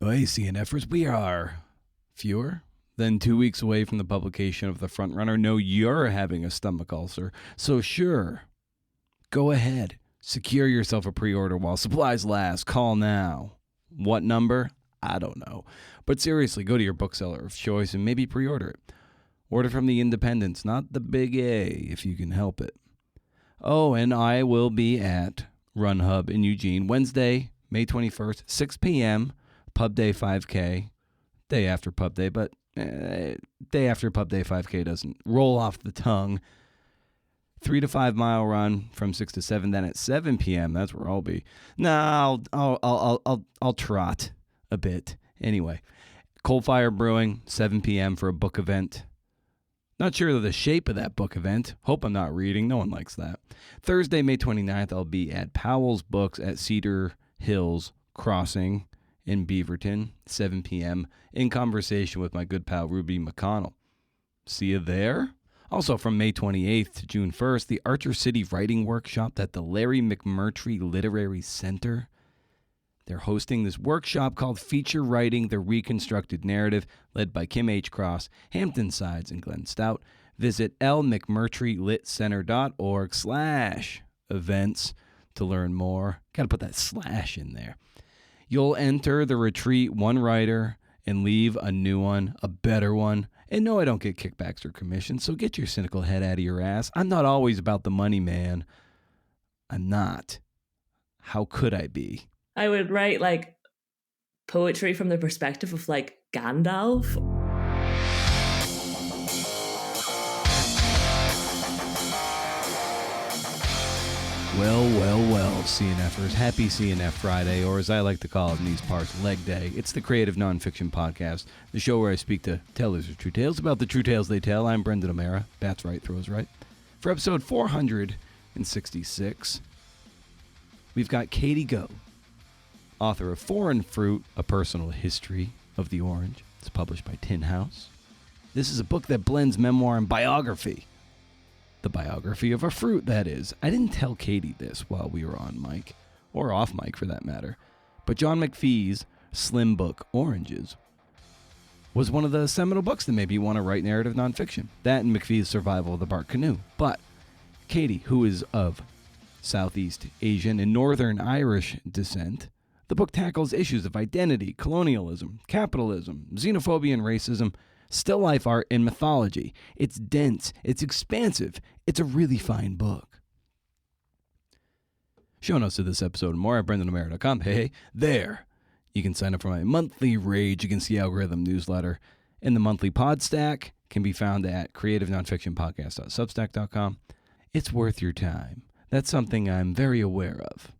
Oh, hey, CNFers, we are fewer than 2 weeks away from the publication of The Frontrunner. No, you're having a stomach ulcer, so sure, go ahead. Secure yourself a pre-order while supplies last. Call now. What number? I don't know. But seriously, go to your bookseller of choice and maybe pre-order it. Order from the independents, not the big A, if you can help it. Oh, and I will be at Run Hub in Eugene Wednesday, May 21st, 6 p.m., Pub Day 5K, day after Pub Day, but day after Pub Day 5K doesn't roll off the tongue. 3 to 5 mile run from 6 to 7. Then at 7 p.m. that's where I'll be. No, I'll trot a bit. Anyway, Cold Fire Brewing, 7 p.m. for a book event. Not sure of the shape of that book event. Hope I'm not reading. No one likes that. Thursday, May 29th, I'll be at Powell's Books at Cedar Hills Crossing in Beaverton, 7 p.m., in conversation with my good pal Ruby McConnell. See you there. Also, from May 28th to June 1st, the Archer City Writing Workshop at the Larry McMurtry Literary Center. They're hosting this workshop called Feature Writing, the Reconstructed Narrative, led by Kim H. Cross, Hampton Sides, and Glenn Stout. Visit lmcmurtrylitcenter.org/events to learn more. Got to put that slash in there. You'll enter the retreat one writer and leave a new one, a better one. And no, I don't get kickbacks or commissions, so get your cynical head out of your ass. I'm not always about the money, man. I'm not. How could I be? I would write like poetry from the perspective of like Gandalf. Well, CNFers. Happy CNF Friday, or as I like to call it in these parts, Leg Day. It's the Creative Nonfiction Podcast, the show where I speak to tellers of true tales about the true tales they tell. I'm Brendan O'Mara. Bats right, throws right. For episode 466, we've got Katie Goh, author of Foreign Fruit, A Personal History of the Orange. It's published by Tin House. This is a book that blends memoir and biography. The biography of a fruit, that is. I didn't tell Katie this while we were on mic, or off mic for that matter, but John McPhee's slim book, Oranges, was one of the seminal books that made me want to write narrative nonfiction. That and McPhee's Survival of the Bark Canoe. But Katie, who is of Southeast Asian and Northern Irish descent, the book tackles issues of identity, colonialism, capitalism, xenophobia and racism, still life art, and mythology. It's dense. It's expansive. It's a really fine book. Show notes to this episode and more at BrendanO'Mara.com. Hey, there. You can sign up for my monthly Rage Against the Algorithm newsletter. And the monthly Podstack can be found at creativenonfictionpodcast.substack.com. It's worth your time. That's something I'm very aware of.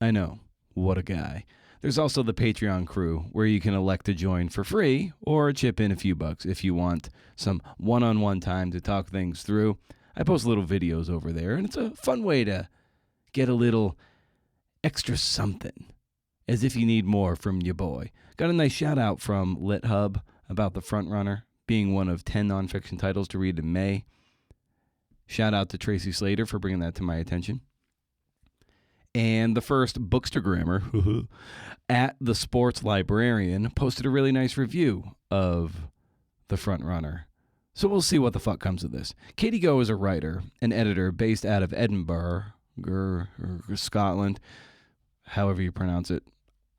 I know. What a guy. There's also the Patreon crew, where you can elect to join for free or chip in a few bucks if you want some one-on-one time to talk things through. I post little videos over there, and it's a fun way to get a little extra something, as if you need more from your boy. Got a nice shout-out from LitHub about The Frontrunner being one of 10 nonfiction titles to read in May. Shout-out to Tracy Slater for bringing that to my attention. And the first Bookstagrammer at the Sports Librarian posted a really nice review of The Frontrunner. So we'll see what the fuck comes of this. Katie Goh is a writer and editor based out of Edinburgh, Scotland. However you pronounce it,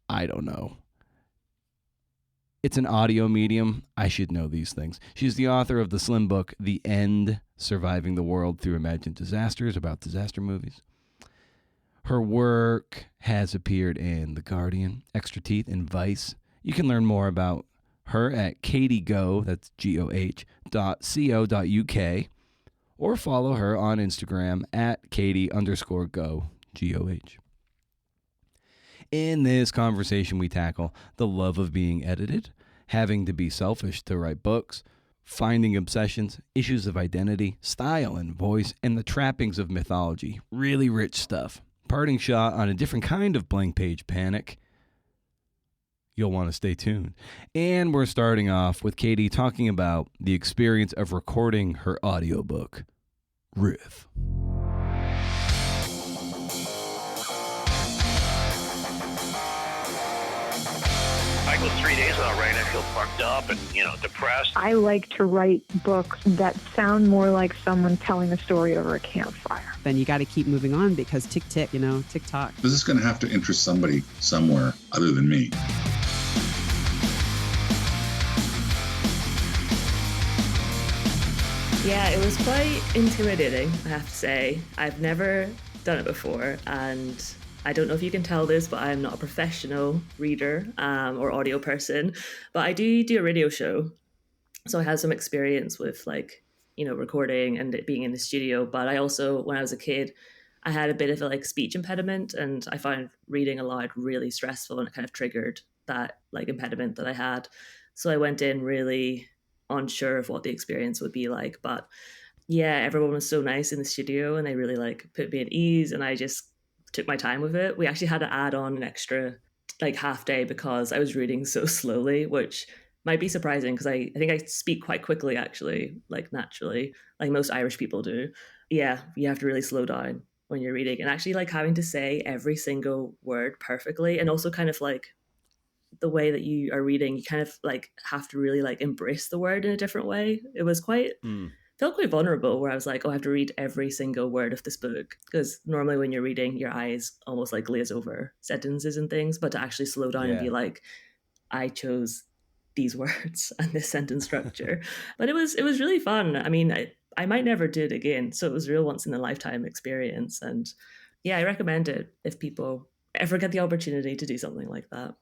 I don't know. It's an audio medium. I should know these things. She's the author of the slim book, The End, Surviving the World Through Imagined Disasters, about disaster movies. Her work has appeared in The Guardian, Extra Teeth, and Vice. You can learn more about her at katiegoh, that's goh.co.uk, or follow her on Instagram at Katie_Goh, G-O-H. In this conversation, we tackle the love of being edited, having to be selfish to write books, finding obsessions, issues of identity, style and voice, and the trappings of mythology. Really rich stuff. Parting shot on a different kind of blank page panic. You'll want to stay tuned. And we're starting off with Katie talking about the experience of recording her audiobook, Riff. I go 3 days without writing, I feel fucked up and, depressed. I like to write books that sound more like someone telling a story over a campfire. Then you got to keep moving on because tick, tick-tock. This is going to have to interest somebody somewhere other than me. Yeah, it was quite intimidating, I have to say. I've never done it before, and I don't know if you can tell this, but I'm not a professional reader or audio person, but I do a radio show. So I had some experience with recording and it being in the studio. But I also, when I was a kid, I had a bit of a speech impediment, and I found reading aloud really stressful, and it kind of triggered that impediment that I had. So I went in really unsure of what the experience would be like. But yeah, everyone was so nice in the studio, and they really put me at ease, and I just took my time with it. We actually had to add on an extra half day because I was reading so slowly, which might be surprising because I think I speak quite quickly, actually, naturally, like most Irish people do. Yeah, you have to really slow down when you're reading, and actually having to say every single word perfectly, and also kind of the way that you are reading, you kind of have to really embrace the word in a different way. It was quite felt quite vulnerable, where I was like, oh, I have to read every single word of this book, because normally when you're reading, your eyes almost glaze over sentences and things, but to actually slow down and be like, I chose these words and this sentence structure. But it was really fun. I mean, I might never do it again, so it was a real once in a lifetime experience. And yeah, I recommend it if people ever get the opportunity to do something like that.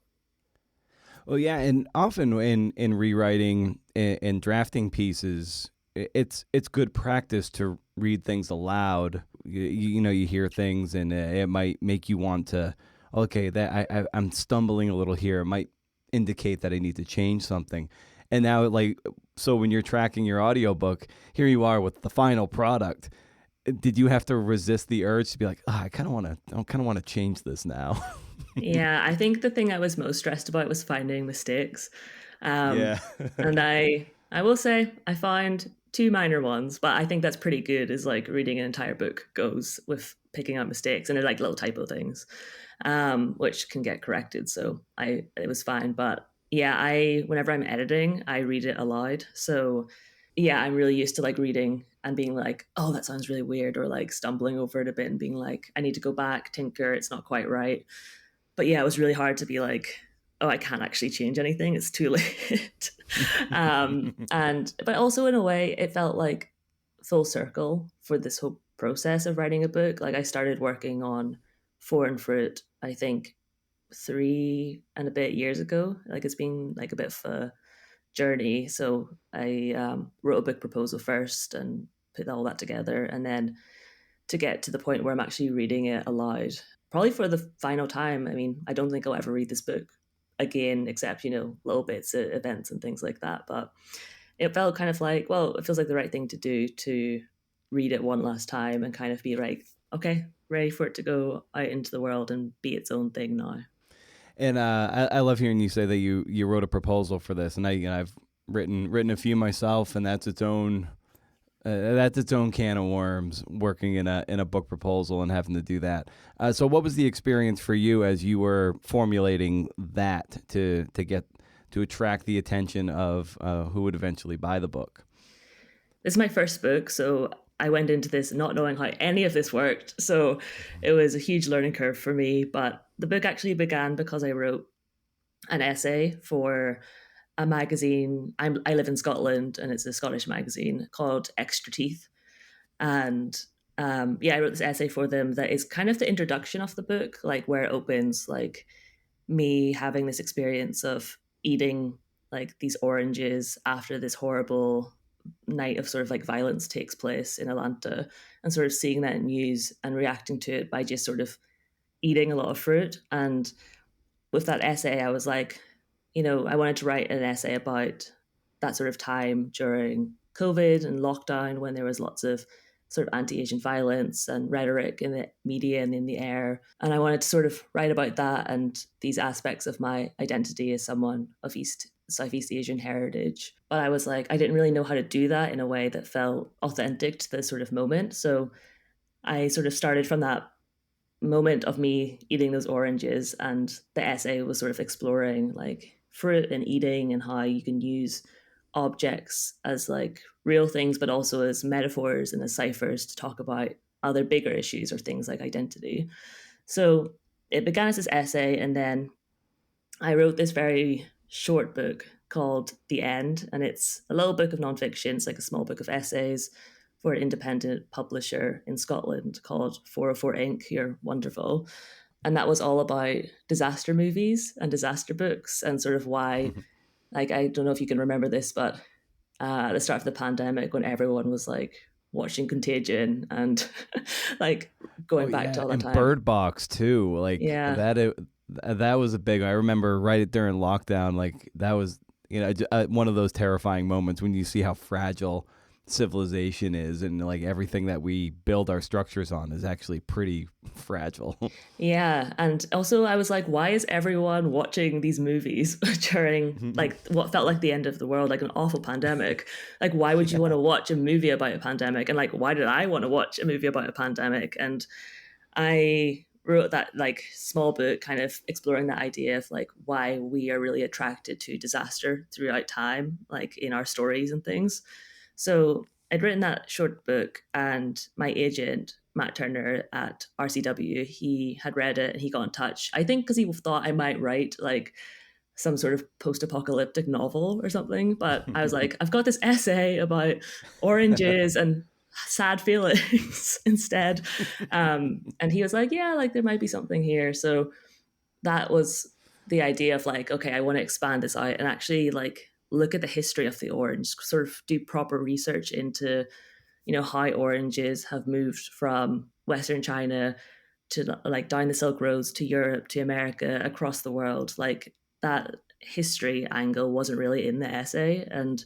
Well, yeah, and often in rewriting and drafting pieces, it's good practice to read things aloud. You hear things, and it might make you want to, okay, that I'm stumbling a little here. It might indicate that I need to change something. And now, so when you're tracking your audiobook, here you are with the final product. Did you have to resist the urge to be like, I kind of want to change this now? Yeah, I think the thing I was most stressed about was finding mistakes. Yeah. And I will say I found two minor ones, but I think that's pretty good, is reading an entire book goes with picking out mistakes, and they're little typo things, which can get corrected. So it was fine. But yeah, whenever I'm editing, I read it aloud. So yeah, I'm really used to reading and being like, oh, that sounds really weird, or stumbling over it a bit and being like, I need to go back, tinker, it's not quite right. But yeah, it was really hard to be like, oh, I can't actually change anything, it's too late. But also in a way, it felt like full circle for this whole process of writing a book. I started working on Foreign Fruit, I think 3 and a bit years ago. It's been a bit of a journey. So I wrote a book proposal first and put all that together, and then to get to the point where I'm actually reading it aloud, probably for the final time. I mean, I don't think I'll ever read this book again, except, little bits at events and things like that. But it felt kind of well, it feels like the right thing to do, to read it one last time and kind of be like, okay, ready for it to go out into the world and be its own thing now. And I love hearing you say that you wrote a proposal for this, and I've written a few myself, and that's its own can of worms, working in a book proposal and having to do that. So what was the experience for you as you were formulating that to attract the attention of who would eventually buy the book? This is my first book, so I went into this not knowing how any of this worked. So it was a huge learning curve for me. But the book actually began because I wrote an essay for a magazine. I live in Scotland, and it's a Scottish magazine called Extra Teeth. And I wrote this essay for them that is kind of the introduction of the book, where it opens, me having this experience of eating these oranges after this horrible night of sort of violence takes place in Atlanta, and sort of seeing that in news and reacting to it by just sort of eating a lot of fruit. And with that essay, I was like, I wanted to write an essay about that sort of time during COVID and lockdown, when there was lots of sort of anti-Asian violence and rhetoric in the media and in the air. And I wanted to sort of write about that and these aspects of my identity as someone of Southeast Asian heritage. But I was like, I didn't really know how to do that in a way that felt authentic to the sort of moment. So I sort of started from that moment of me eating those oranges, and the essay was sort of exploring fruit and eating, and how you can use objects as like real things, but also as metaphors and as ciphers to talk about other bigger issues or things like identity. So it began as this essay, and then I wrote this very short book called The End, and it's a little book of nonfiction. It's like a small book of essays for an independent publisher in Scotland called 404 Inc. You're wonderful. And that was all about disaster movies and disaster books, and sort of why, like, I don't know if you can remember this, but at the start of the pandemic, when everyone was like watching Contagion and like going back to all that and time. Bird Box too. Like Yeah. that was a big. I remember right during lockdown. Like that was one of those terrifying moments when you see how fragile civilization is, and like everything that we build our structures on is actually pretty fragile. Yeah. And also I was like, why is everyone watching these movies during like what felt like the end of the world, like an awful pandemic? Like, why would you want to watch a movie about a pandemic? And like, why did I want to watch a movie about a pandemic? And I wrote that like small book kind of exploring that idea of like why we are really attracted to disaster throughout time, like in our stories and things. So I'd written that short book, and my agent, Matt Turner at RCW, he had read it and he got in touch. I think because he thought I might write like some sort of post-apocalyptic novel or something. But I was like, I've got this essay about oranges and sad feelings instead. And he was like, yeah, like there might be something here. So that was the idea of like, okay, I want to expand this out and actually like look at the history of the orange, sort of do proper research into, you know, how oranges have moved from Western China to like down the Silk Roads to Europe, to America, across the world. Like that history angle wasn't really in the essay. And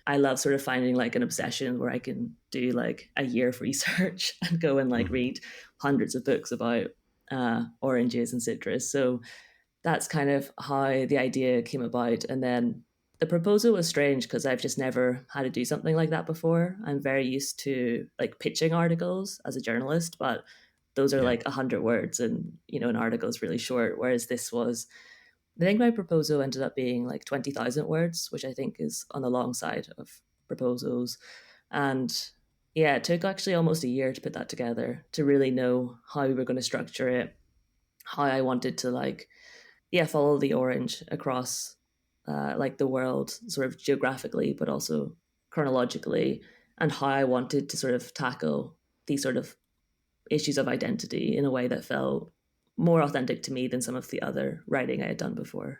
I love sort of finding like an obsession where I can do like a year of research and go and like read hundreds of books about oranges and citrus. So that's kind of how the idea came about. And then the proposal was strange because I've just never had to do something like that before. I'm very used to like pitching articles as a journalist, but those are like 100 words, and you know, an article is really short. Whereas this was, I think my proposal ended up being like 20,000 words, which I think is on the long side of proposals. And yeah, it took actually almost a year to put that together, to really know how we were going to structure it, how I wanted to like, follow the orange across like the world, sort of geographically, but also chronologically, and how I wanted to sort of tackle these sort of issues of identity in a way that felt more authentic to me than some of the other writing I had done before.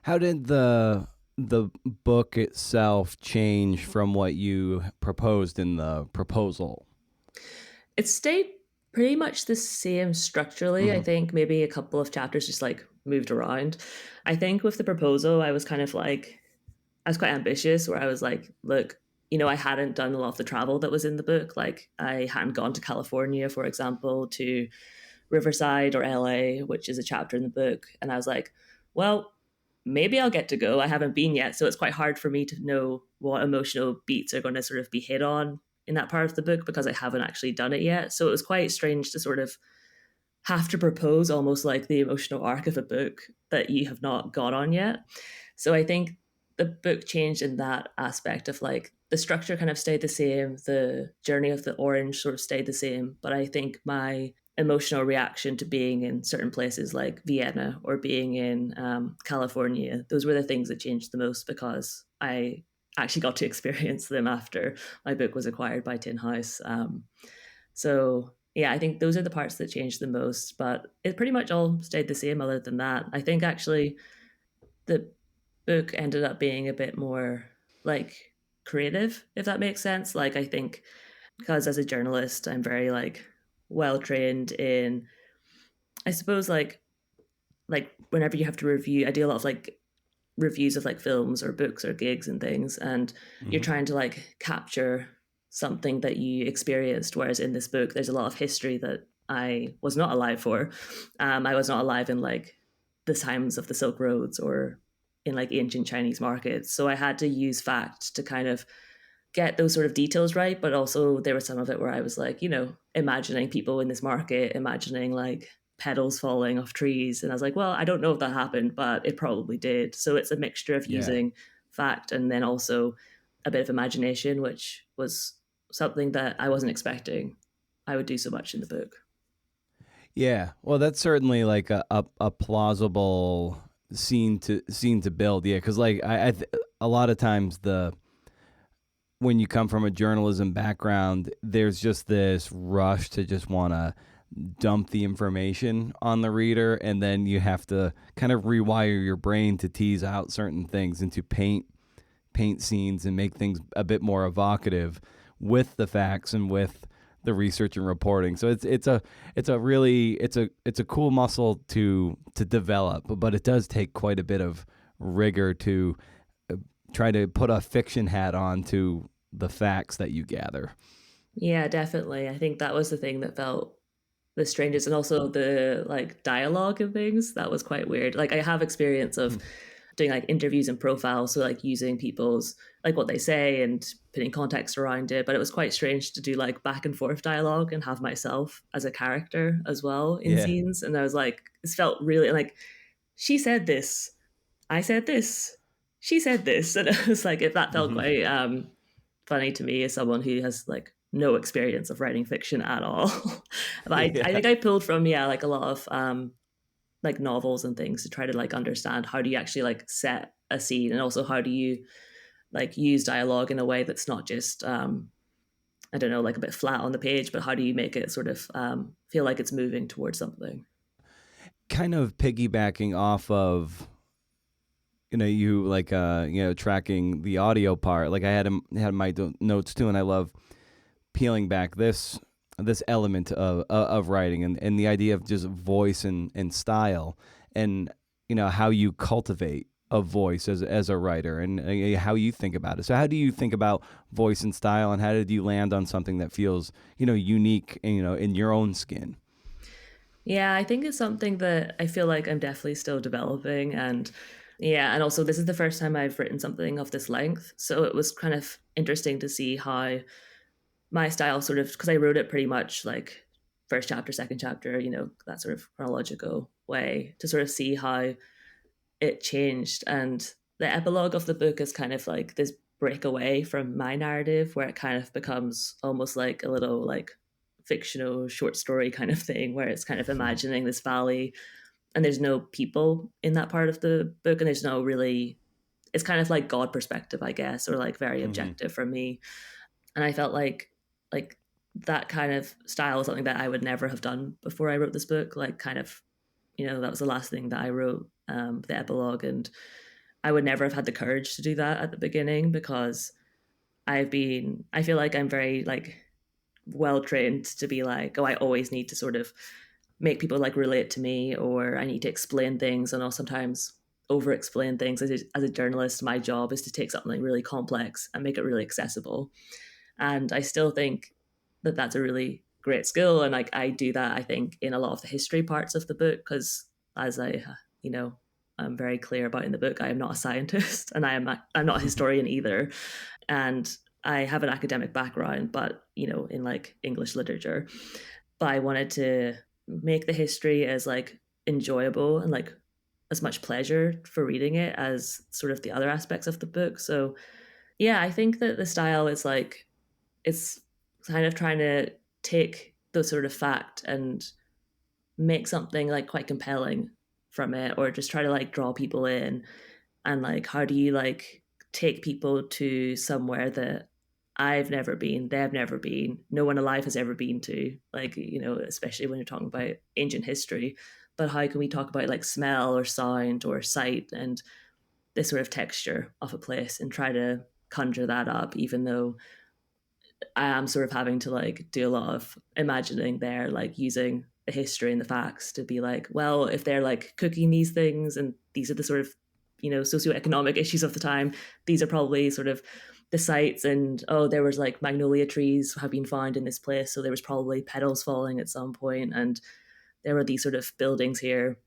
How did the book itself change from what you proposed in the proposal? It stayed pretty much the same structurally. I think maybe a couple of chapters just like moved around. I think with the proposal, I was kind of like, I was quite ambitious, where I was like, look, you know, I hadn't done a lot of the travel that was in the book. Like I hadn't gone to California, for example, to Riverside or LA, which is a chapter in the book. And I was like, well, maybe I'll get to go. I haven't been yet. So it's quite hard for me to know what emotional beats are going to sort of be hit on in that part of the book because I haven't actually done it yet. So it was quite strange to sort of have to propose almost like the emotional arc of a book that you have not got on yet. So I think the book changed in that aspect of like the structure kind of stayed the same, the journey of the orange sort of stayed the same, but I think my emotional reaction to being in certain places like Vienna or being in California, those were the things that changed the most because I actually got to experience them after my book was acquired by Tin House. So yeah, I think those are the parts that changed the most, but it pretty much all stayed the same other than that. I think actually the book ended up being a bit more like creative, if that makes sense. Like I think because as a journalist, I'm very like well trained in, I suppose like whenever you have to review, I do a lot of like reviews of like films or books or gigs and things, and you're trying to like capture something that you experienced, whereas in this book there's a lot of history that I was not alive for. I was not alive in like the times of the Silk Roads or in like ancient Chinese markets, so I had to use fact to kind of get those sort of details right. But also there was some of it where I was like, you know, imagining people in this market, imagining like petals falling off trees. And I was like, well, I don't know if that happened, but it probably did. So it's a mixture of Yeah. using fact and then also a bit of imagination, which was something that I wasn't expecting I would do so much in the book. Yeah, well, that's certainly like a plausible scene to build. Yeah, because like a lot of times when you come from a journalism background, there's just this rush to just want to dump the information on the reader, and then you have to kind of rewire your brain to tease out certain things and to paint scenes and make things a bit more evocative with the facts and with the research and reporting. So it's a cool muscle to develop, but it does take quite a bit of rigor to try to put a fiction hat on to the facts that you gather. Yeah, definitely. I think that was the thing that felt the strangest, and also the like dialogue and things that was quite weird. Like I have experience of doing like interviews and profiles, so like using people's like what they say and putting context around it, but it was quite strange to do like back and forth dialogue and have myself as a character as well in Yeah. scenes. And I was like, it felt really like, she said this, I said this, she said this, and it was like, if that felt quite funny to me as someone who has like no experience of writing fiction at all. But I think I pulled from like a lot of like novels and things to try to like understand how do you actually like set a scene, and also how do you like use dialogue in a way that's not just I don't know, like a bit flat on the page, but how do you make it sort of feel like it's moving towards something. Kind of piggybacking off of you like tracking the audio part. Like I had my notes too, and I love peeling back this element of writing and the idea of just voice and style, and how you cultivate a voice as a writer, and how you think about it. So how do you think about voice and style, and how did you land on something that feels unique and, in your own skin? Yeah, I think it's something that I feel like I'm definitely still developing. And yeah, and also this is the first time I've written something of this length. So it was kind of interesting to see how my style sort of, because I wrote it pretty much like first chapter, second chapter, that sort of chronological way, to sort of see how it changed. And the epilogue of the book is kind of like this breakaway from my narrative, where it kind of becomes almost like a little like fictional short story kind of thing, where it's kind of imagining this valley, and there's no people in that part of the book, and there's no really, it's kind of like God perspective, I guess, or like very objective for me. And I felt like that kind of style is something that I would never have done before I wrote this book. Like kind of, that was the last thing that I wrote, the epilogue, and I would never have had the courage to do that at the beginning, because I feel like I'm very like well trained to be like, oh, I always need to sort of make people like relate to me, or I need to explain things, and I'll sometimes over explain things. As a journalist, my job is to take something really complex and make it really accessible. And I still think that that's a really great skill. And like I do that, I think, in a lot of the history parts of the book, because as I'm very clear about in the book, I am not a scientist and I'm not a historian either. And I have an academic background, but, in like English literature. But I wanted to make the history as like enjoyable and like as much pleasure for reading it as sort of the other aspects of the book. So yeah, I think that the style is like, it's kind of trying to take the sort of fact and make something like quite compelling from it, or just try to like draw people in. And like, how do you like take people to somewhere that I've never been, they've never been, no one alive has ever been to, like, especially when you're talking about ancient history. But how can we talk about like smell or sound or sight and this sort of texture of a place, and try to conjure that up, even though I am sort of having to like do a lot of imagining there, like using the history and the facts to be like, well, if they're like cooking these things and these are the sort of, socioeconomic issues of the time, these are probably sort of the sites. And oh, there was like magnolia trees have been found in this place, so there was probably petals falling at some point, and there were these sort of buildings here.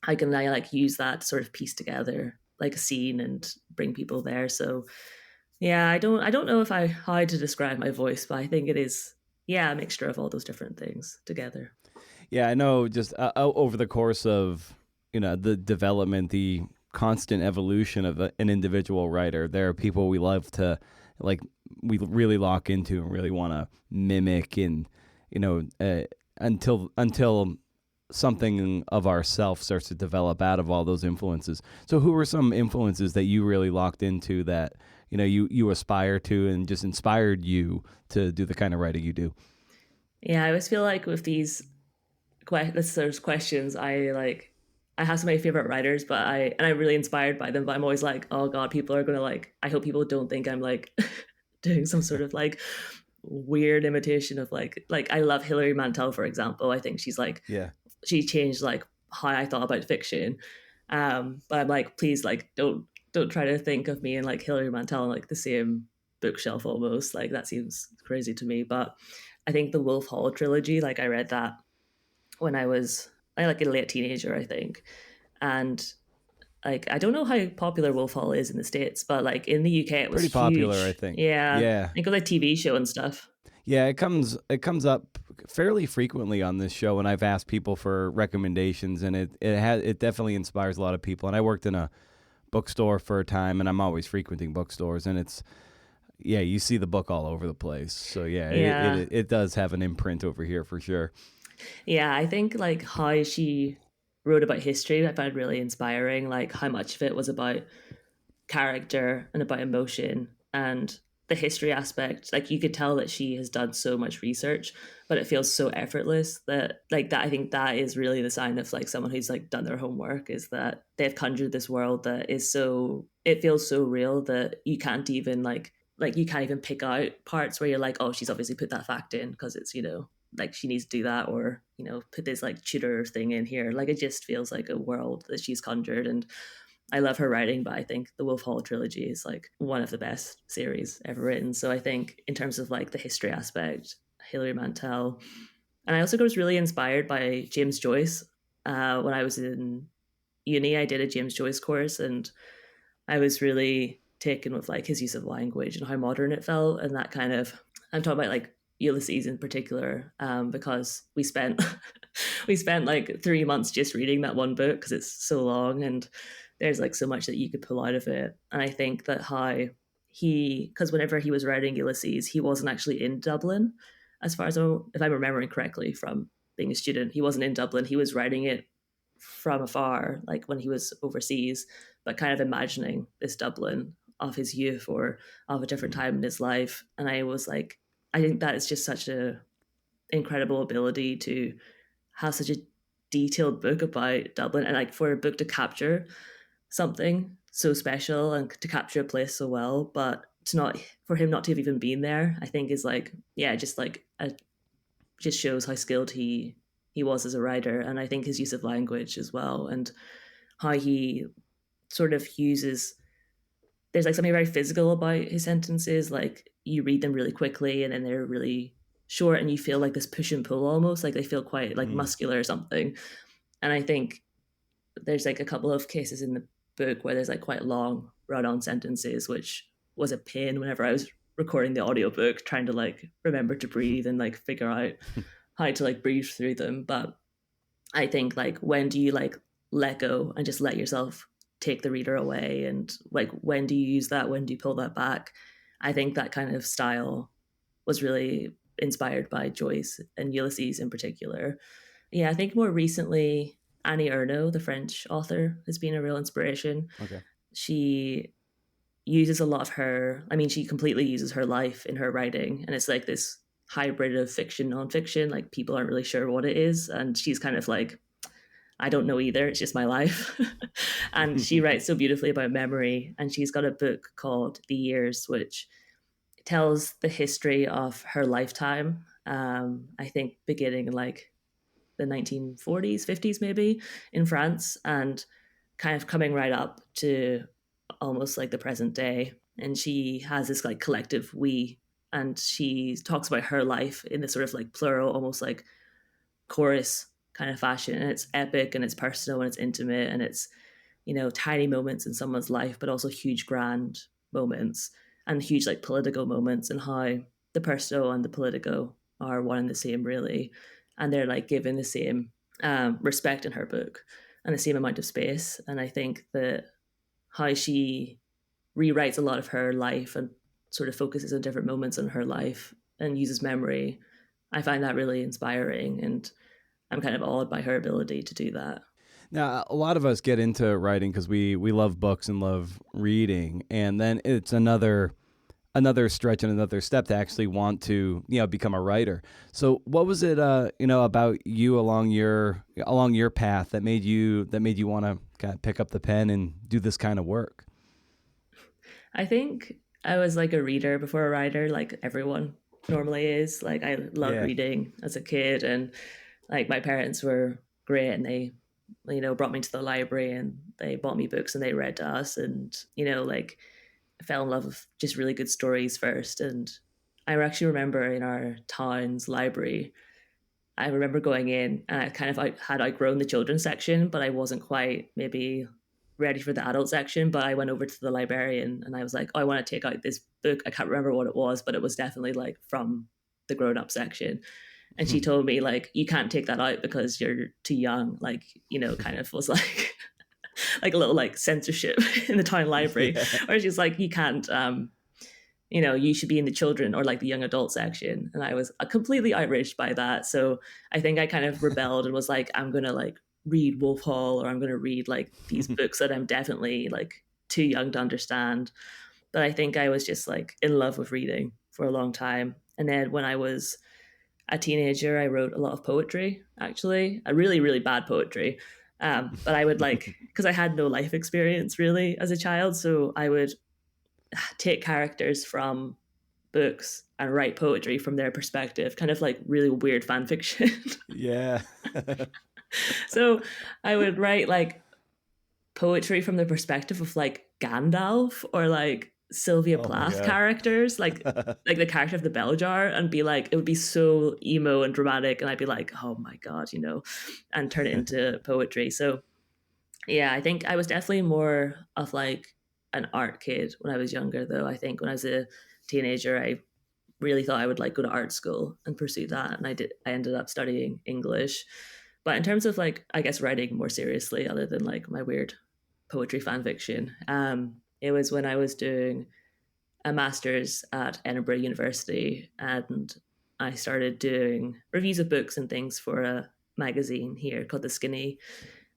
How can I like use that to sort of piece together like a scene and bring people there? So yeah, I don't know if how to describe my voice, but I think it is, yeah, a mixture of all those different things together. Yeah, I know. Just over the course of the development, the constant evolution of an individual writer, there are people we love to like. We really lock into and really want to mimic, and until something of ourself starts to develop out of all those influences. So, who were some influences that you really locked into that you aspire to and just inspired you to do the kind of writing you do? Yeah, I always feel like with these listeners' questions, I have so many favorite writers, but I'm really inspired by them. But I'm always like, oh god, people are gonna like. I hope people don't think I'm like doing some sort of like weird imitation of like I love Hilary Mantel, for example. I think she's like she changed like how I thought about fiction. But I'm like, please, like, don't try to think of me and like Hilary Mantel on like the same bookshelf almost. Like that seems crazy to me. But I think the Wolf Hall trilogy, like I read that when I like a late teenager, I think. And like I don't know how popular Wolf Hall is in the States, but like in the UK it was pretty popular, huge. I think. Yeah. Yeah. I think of like TV show and stuff. Yeah, it comes up fairly frequently on this show, and I've asked people for recommendations, and it definitely inspires a lot of people. And I worked in a bookstore for a time, and I'm always frequenting bookstores, and you see the book all over the place. So it does have an imprint over here for sure. Yeah, I think like how she wrote about history, I found really inspiring. Like how much of it was about character and about emotion and the history aspect. Like you could tell that she has done so much research, but it feels so effortless that like that. I think that is really the sign of like someone who's like done their homework, is that they've conjured this world that is so, it feels so real that you can't even like you can't even pick out parts where you're like, oh, she's obviously put that fact in because it's, like she needs to do that, or put this like Tudor thing in here. Like it just feels like a world that she's conjured. And I love her writing, but I think the Wolf Hall trilogy is like one of the best series ever written. So I think in terms of like the history aspect, Hilary Mantel. And I also was really inspired by James Joyce. When I was in uni, I did a James Joyce course, and I was really taken with like his use of language and how modern it felt. And that kind of, I'm talking about like Ulysses in particular, because we spent like 3 months just reading that one book because it's so long, and there's like so much that you could pull out of it. And I think that how because whenever he was writing Ulysses, he wasn't actually in Dublin, as far as if I'm remembering correctly from being a student. He wasn't in Dublin. He was writing it from afar, like when he was overseas, but kind of imagining this Dublin of his youth or of a different time in his life. And I was like, I think that is just such a incredible ability to have such a detailed book about Dublin, and like for a book to capture something so special and to capture a place so well, but to not, for him not to have even been there, I think is like, just shows how skilled he was as a writer. And I think his use of language as well, and how he sort of uses, there's like something very physical about his sentences. Like you read them really quickly and then they're really short, and you feel like this push and pull almost, like they feel quite like muscular or something. And I think there's like a couple of cases in the book where there's like quite long run-on sentences, which was a pain whenever I was recording the audiobook, trying to like remember to breathe and like figure out how to like breathe through them. But I think like, when do you like let go and just let yourself take the reader away, and like when do you use that, when do you pull that back? I think that kind of style was really inspired by Joyce and Ulysses in particular. Yeah, I think more recently Annie Ernaux, the French author, has been a real inspiration. Okay. She uses a lot of her, I mean, she completely uses her life in her writing, and it's like this hybrid of fiction, nonfiction. Like people aren't really sure what it is, and she's kind of like, I don't know either, it's just my life. And she writes so beautifully about memory, and she's got a book called The Years, which tells the history of her lifetime. I think beginning in like the 1940s, 50s maybe, in France, and kind of coming right up to almost like the present day. And she has this like collective we, and she talks about her life in this sort of like plural, almost like chorus kind of fashion. And it's epic and it's personal and it's intimate, and it's, tiny moments in someone's life, but also huge grand moments and huge like political moments, and how the personal and the political are one and the same really. and they're like given the same respect in her book and the same amount of space. And I think that how she rewrites a lot of her life and sort of focuses on different moments in her life and uses memory, I find that really inspiring, and I'm kind of awed by her ability to do that. Now, a lot of us get into writing because we love books and love reading, and then it's another stretch and another step to actually want to become a writer. So, what was it about you along your path that made you want to kind of pick up the pen and do this kind of work? I think I was like a reader before a writer, like everyone normally is. Like I loved reading as a kid, and like my parents were great, and they brought me to the library and they bought me books and they read to us, and like I fell in love with just really good stories first. And I actually remember in our town's library, I remember going in and I kind of had outgrown the children's section, but I wasn't quite maybe ready for the adult section. But I went over to the librarian and I was like, oh, I want to take out this book. I can't remember what it was, but it was definitely like from the grown-up section. And she told me, like, you can't take that out because you're too young. Like, kind of was like like a little like censorship in the town library. Or she's like, you can't you should be in the children or like the young adult section. And I was completely outraged by that. So I think I kind of rebelled and was like, I'm gonna like read Wolf Hall, or I'm gonna read like these books that I'm definitely like too young to understand. But I think I was just like in love with reading for a long time. And then when I was a teenager, I wrote a lot of poetry, actually, a really, really bad poetry. But I would like, because I had no life experience really as a child. So I would take characters from books and write poetry from their perspective, kind of like really weird fan fiction. Yeah. So I would write like poetry from the perspective of like Gandalf or like Sylvia Plath characters, like the character of the bell jar, and be like, it would be so emo and dramatic, and I'd be like, oh my god, and turn it into poetry. So yeah, I think I was definitely more of like an art kid when I was younger, though. I think when I was a teenager, I really thought I would like go to art school and pursue that, and I ended up studying English. But in terms of like, I guess, writing more seriously, other than like my weird poetry fan fiction, it was when I was doing a master's at Edinburgh University, and I started doing reviews of books and things for a magazine here called The Skinny,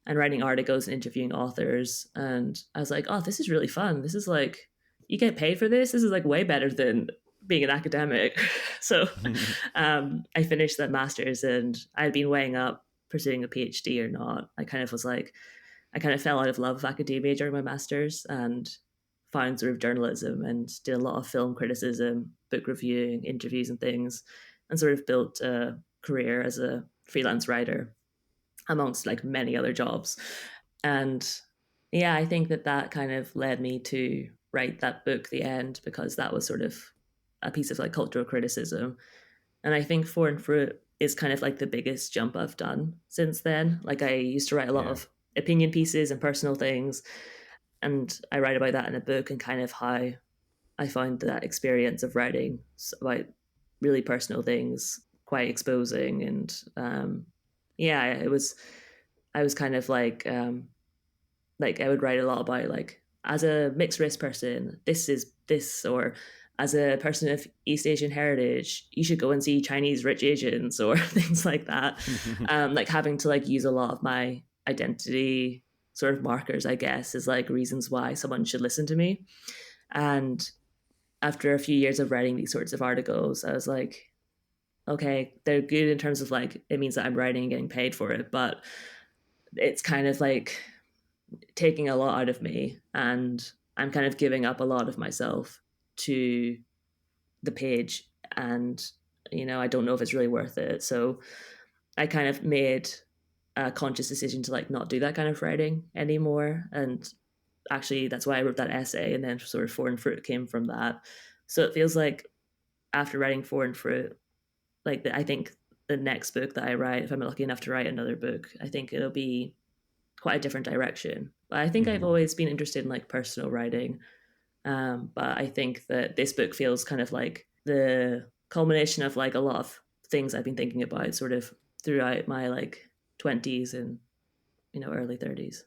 and writing articles and interviewing authors. And I was like, oh, this is really fun. This is like, you get paid for this. This is like way better than being an academic. So I finished that master's, and I had been weighing up pursuing a PhD or not. I kind of fell out of love with academia during my master's and found sort of journalism and did a lot of film criticism, book reviewing, interviews and things, and sort of built a career as a freelance writer amongst like many other jobs. And yeah, I think that kind of led me to write that book, The End, because that was sort of a piece of like cultural criticism. And I think Foreign Fruit is kind of like the biggest jump I've done since then. Like I used to write a lot of opinion pieces and personal things, and I write about that in a book, and kind of how I found that experience of writing about really personal things quite exposing. And I was kind of like I would write a lot about like, as a mixed race person, this is this, or as a person of East Asian heritage, you should go and see Chinese rich Asians, or things like that. Like having to like use a lot of my identity sort of markers, I guess, is like reasons why someone should listen to me. And after a few years of writing these sorts of articles, I was like, okay, they're good in terms of like, it means that I'm writing and getting paid for it, but it's kind of like taking a lot out of me, and I'm kind of giving up a lot of myself to the page, and I don't know if it's really worth it. So I kind of made a conscious decision to like not do that kind of writing anymore. And actually that's why I wrote that essay, and then sort of Foreign Fruit came from that. So it feels like after writing Foreign Fruit, like I think the next book that I write, if I'm lucky enough to write another book, I think it'll be quite a different direction. But I think I've always been interested in like personal writing. But I think that this book feels kind of like the culmination of like a lot of things I've been thinking about sort of throughout my like 20s and early 30s.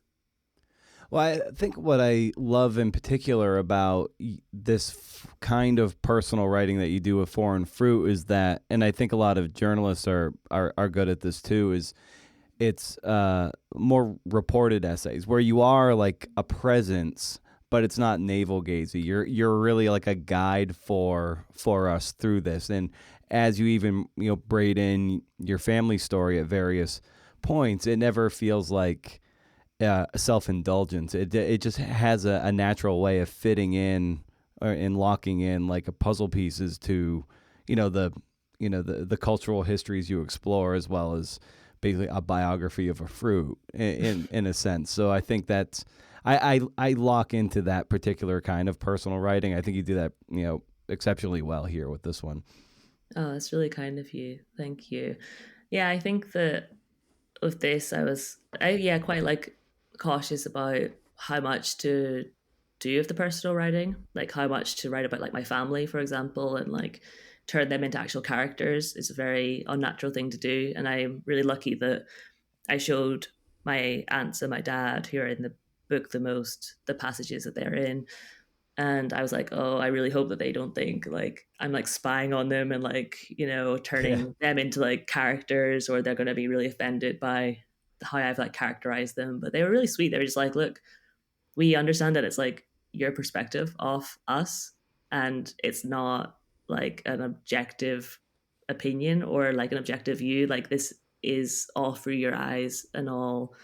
Well, I think what I love in particular about this kind of personal writing that you do with Foreign Fruit is that, and I think a lot of journalists are good at this too, is it's more reported essays where you are like a presence, but it's not navel gazing. You're really like a guide for us through this, and as you even braid in your family story at various points, it never feels like self-indulgence. It just has a natural way of fitting in and locking in like a puzzle pieces to the cultural histories you explore, as well as basically a biography of a fruit in a sense. So I think that's I lock into that particular kind of personal writing. I think you do that exceptionally well here with this one. Oh, that's really kind of you. Thank you. Yeah, I think that with this, I quite like cautious about how much to do of the personal writing, like how much to write about like my family, for example, and like turn them into actual characters. It's a very unnatural thing to do, and I'm really lucky that I showed my aunts and my dad, who are in the book the most, the passages that they're in. And I was like, oh, I really hope that they don't think like I'm like spying on them and like, turning them into like characters, or they're going to be really offended by how I've like characterized them. But they were really sweet. They were just like, look, we understand that it's like your perspective of us, and it's not like an objective opinion or like an objective view. Like this is all through your eyes and all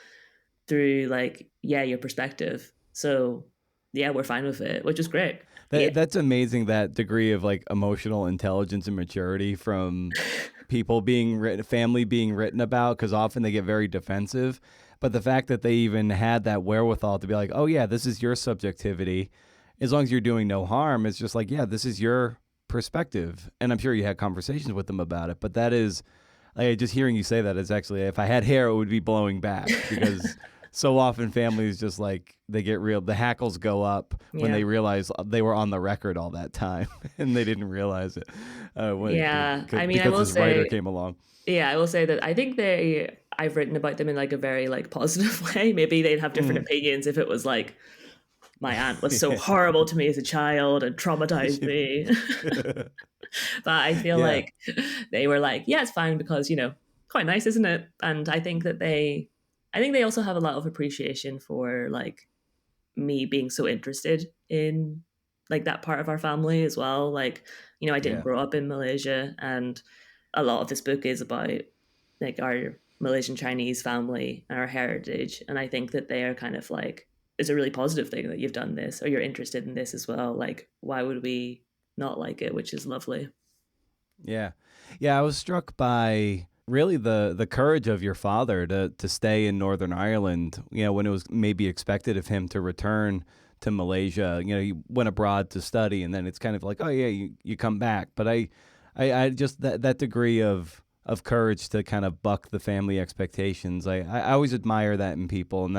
through like, yeah, your perspective. So yeah, we're fine with it, which is great. That's amazing, that degree of like emotional intelligence and maturity from people being written, family being written about, because often they get very defensive. But the fact that they even had that wherewithal to be like, oh yeah, this is your subjectivity, as long as you're doing no harm, it's just like, yeah, this is your perspective. And I'm sure you had conversations with them about it, but that is, like, just hearing you say that is actually, if I had hair, it would be blowing back, because so often families just like, they get real, the hackles go up when they realize they were on the record all that time and they didn't realize it. I mean, because I will this writer came along. Yeah, I will say that I think I've written about them in like a very like positive way. Maybe they'd have different opinions if it was like my aunt was so horrible to me as a child and traumatized me. But I feel like they were like, yeah, it's fine because, quite nice, isn't it? And I think they also have a lot of appreciation for like me being so interested in like that part of our family as well. Like, I didn't grow up in Malaysia, and a lot of this book is about like our Malaysian Chinese family and our heritage. And I think that they are kind of like, it's a really positive thing that you've done this, or you're interested in this as well. Like, why would we not like it? Which is lovely. Yeah. I was struck by really the courage of your father to stay in Northern Ireland, when it was maybe expected of him to return to Malaysia. He went abroad to study, and then it's kind of like, oh yeah, you come back. But I just, that degree of courage to kind of buck the family expectations, I always admire that in people. And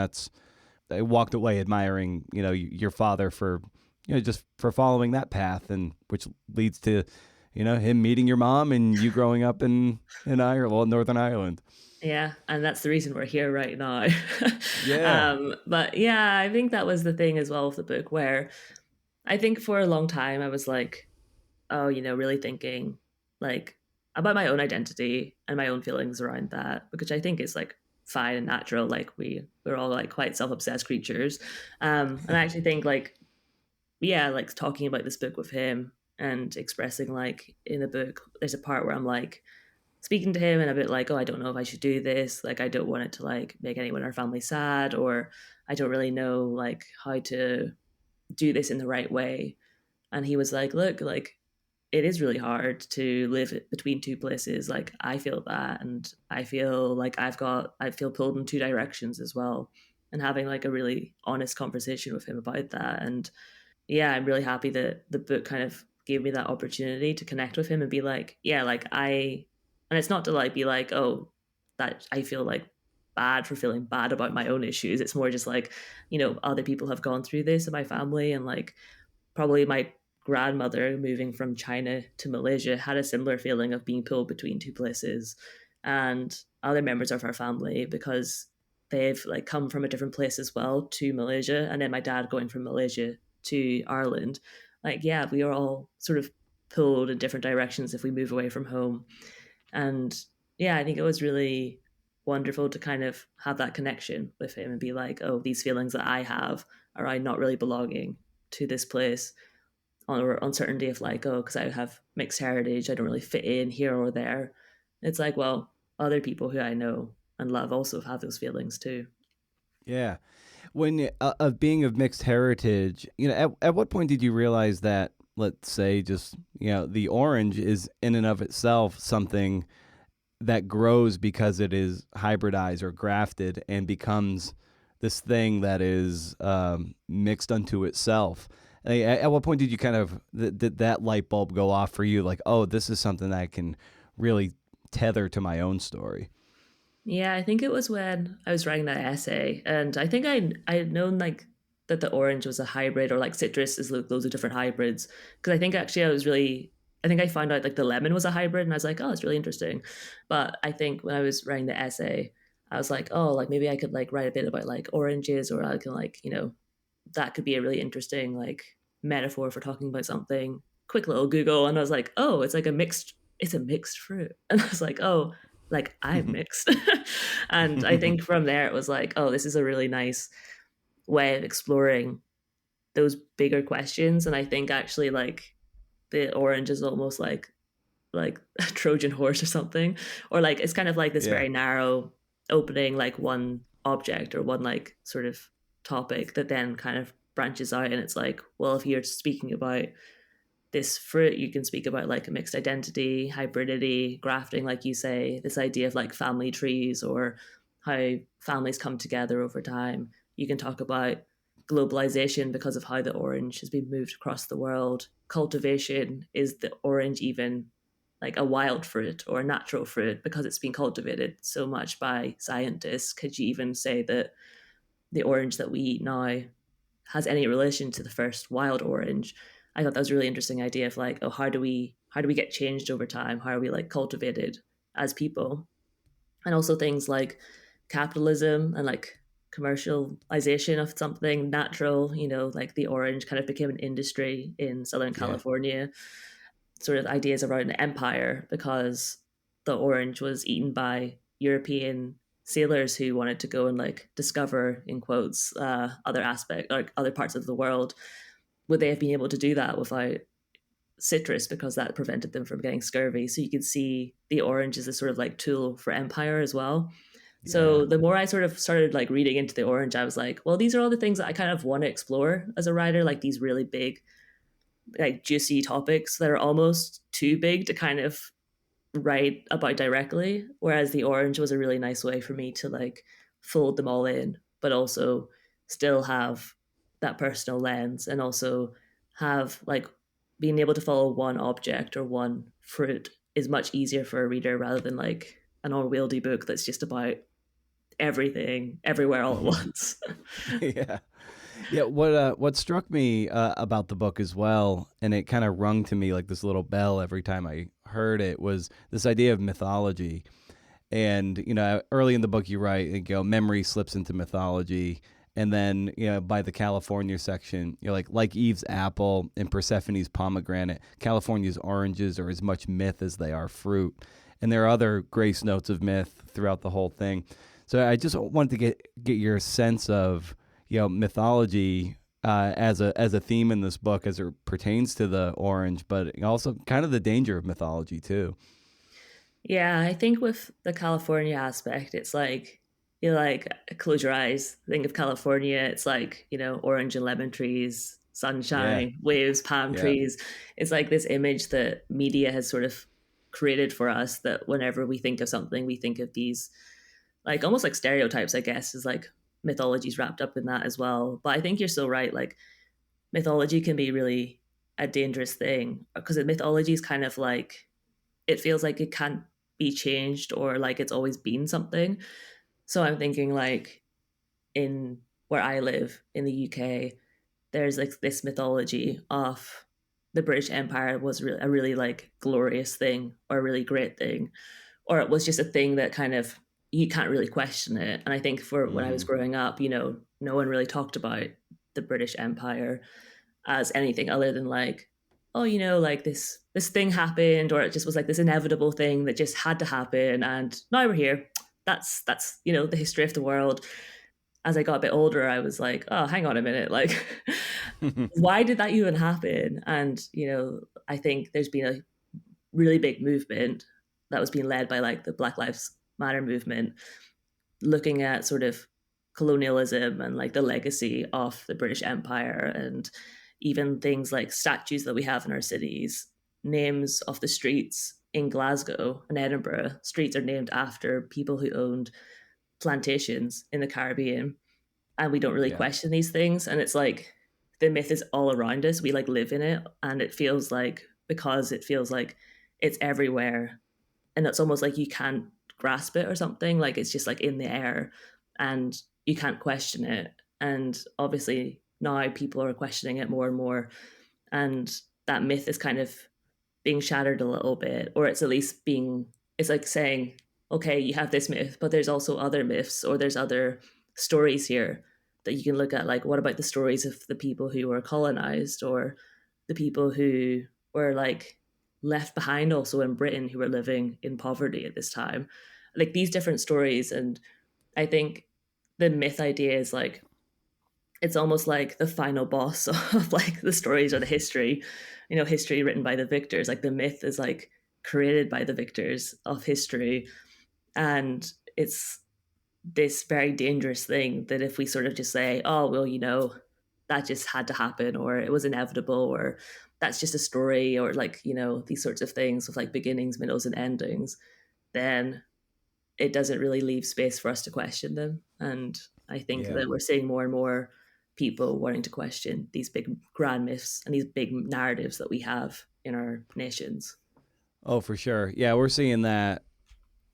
I walked away admiring, your father for, just for following that path, and which leads to, him meeting your mom and you growing up in Ireland, Northern Ireland. Yeah, and that's the reason we're here right now. Yeah. But yeah, I think that was the thing as well with the book, where I think for a long time I was like, oh, really thinking like about my own identity and my own feelings around that, which I think is like fine and natural. Like we're all like quite self-obsessed creatures. And I actually think like, yeah, like talking about this book with him and expressing like in the book, there's a part where I'm like speaking to him and a bit like, oh, I don't know if I should do this. Like, I don't want it to like make anyone in our family sad, or I don't really know like how to do this in the right way. And he was like, look, like it is really hard to live between two places. Like I feel that, and I feel like I feel pulled in two directions as well. And having like a really honest conversation with him about that. And yeah, I'm really happy that the book kind of gave me that opportunity to connect with him and be like, yeah, like and it's not to like be like, oh, that I feel like bad for feeling bad about my own issues. It's more just like, other people have gone through this in my family, and like probably my grandmother moving from China to Malaysia had a similar feeling of being pulled between two places. and other members of our family, because they've like come from a different place as well to Malaysia, and then my dad going from Malaysia to Ireland. Like, yeah, we are all sort of pulled in different directions if we move away from home. And yeah, I think it was really wonderful to kind of have that connection with him and be like, oh, these feelings that I have are I not really belonging to this place, or uncertainty of like, oh, because I have mixed heritage, I don't really fit in here or there. It's like, well, other people who I know and love also have those feelings too. Yeah. When of being of mixed heritage, at what point did you realize that, let's say, just the orange is in and of itself something that grows because it is hybridized or grafted and becomes this thing that is mixed unto itself? At what point did you kind of did that light bulb go off for you? Like, oh, this is something that I can really tether to my own story. Yeah, I think it was when I was writing that essay, and I think I had known like that the orange was a hybrid, or like citrus is loads of different hybrids. Because I think actually I think I found out like the lemon was a hybrid, and I was like, oh, it's really interesting. But I think when I was writing the essay, I was like, oh, like maybe I could like write a bit about like oranges, or I can like that could be a really interesting like metaphor for talking about something. Quick little Google, and I was like, oh, it's a mixed fruit, and I was like, oh, like I'm mixed. And I think from there it was like, oh, this is a really nice way of exploring those bigger questions. And I think actually like the orange is almost like a Trojan horse or something, or like it's kind of like this very narrow opening, like one object or one like sort of topic that then kind of branches out. And it's like, well, if you're speaking about this fruit, you can speak about like a mixed identity, hybridity, grafting, like you say, this idea of like family trees or how families come together over time. You can talk about globalization because of how the orange has been moved across the world. Cultivation, is the orange even like a wild fruit or a natural fruit because it's been cultivated so much by scientists? Could you even say that the orange that we eat now has any relation to the first wild orange? I thought that was a really interesting idea of like, oh, how do we get changed over time? How are we like cultivated as people? And also things like capitalism and like commercialization of something natural, like the orange kind of became an industry in Southern California. Sort of ideas around an empire because the orange was eaten by European sailors who wanted to go and like discover, in quotes, other aspect, like other parts of the world. Would they have been able to do that without citrus, because that prevented them from getting scurvy? So you could see the orange as a sort of like tool for empire as well. So the more I sort of started like reading into the orange, I was like, well, these are all the things that I kind of want to explore as a writer, like these really big, like juicy topics that are almost too big to kind of write about directly. Whereas the orange was a really nice way for me to like fold them all in, but also still have that personal lens, and also have like being able to follow one object or one fruit is much easier for a reader rather than like an unwieldy book that's just about everything everywhere all at once. Yeah. Yeah, what struck me about the book as well, and it kind of rung to me like this little bell every time I heard it, was this idea of mythology. And early in the book, you write, memory slips into mythology, and then by the California section, you're like Eve's apple and Persephone's pomegranate, California's oranges are as much myth as they are fruit. And there are other grace notes of myth throughout the whole thing. So I just wanted to get your sense of mythology as a theme in this book as it pertains to the orange, but also kind of the danger of mythology too. Yeah, I think with the California aspect, it's like you like close your eyes, think of California. It's like orange and lemon trees, sunshine, waves, palm trees. It's like this image that media has sort of created for us, that whenever we think of something, we think of these like almost like stereotypes, I guess, is like mythology's wrapped up in that as well. But I think you're so right. Like mythology can be really a dangerous thing, because mythology is kind of like, it feels like it can't be changed, or like it's always been something. So I'm thinking like in where I live in the UK, there's like this mythology of the British Empire was a really like glorious thing or a really great thing. or it was just a thing that kind of, you can't really question it. And I think for when I was growing up, no one really talked about the British Empire as anything other than like, oh, like this thing happened, or it just was like this inevitable thing that just had to happen, and now we're here. That's the history of the world. As I got a bit older, I was like, oh, hang on a minute, like why did that even happen? And I think there's been a really big movement that was being led by like the Black Lives Matter movement, looking at sort of colonialism and like the legacy of the British Empire, and even things like statues that we have in our cities, names of the streets in Glasgow and Edinburgh. Streets are named after people who owned plantations in the Caribbean, and we don't really question these things. And it's like the myth is all around us. We like live in it, and it feels like, because it feels like it's everywhere, and it's almost like you can't grasp it or something, like it's just like in the air and you can't question it. And obviously now people are questioning it more and more, and that myth is kind of being shattered a little bit, or it's at least it's like saying, okay, you have this myth, but there's also other myths, or there's other stories here that you can look at. Like, what about the stories of the people who were colonized, or the people who were like left behind also in Britain, who were living in poverty at this time? Like these different stories. And I think the myth idea is like, it's almost like the final boss of like the stories or the history, history written by the victors. Like the myth is like created by the victors of history. And it's this very dangerous thing that if we sort of just say, oh, well, that just had to happen, or it was inevitable, or that's just a story, or like, these sorts of things with like beginnings, middles, and endings, then it doesn't really leave space for us to question them. And I think that we're seeing more and more people wanting to question these big grand myths and these big narratives that we have in our nations. Oh, for sure. Yeah, we're seeing that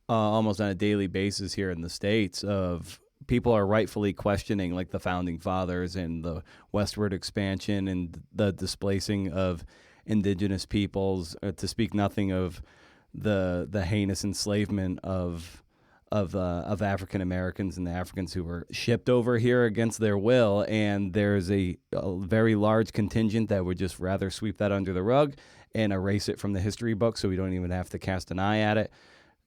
almost on a daily basis here in the States, of people are rightfully questioning like the founding fathers and the westward expansion and the displacing of indigenous peoples, to speak nothing of the heinous enslavement of African Americans and the Africans who were shipped over here against their will. And there's a very large contingent that would just rather sweep that under the rug and erase it from the history book, so we don't even have to cast an eye at it.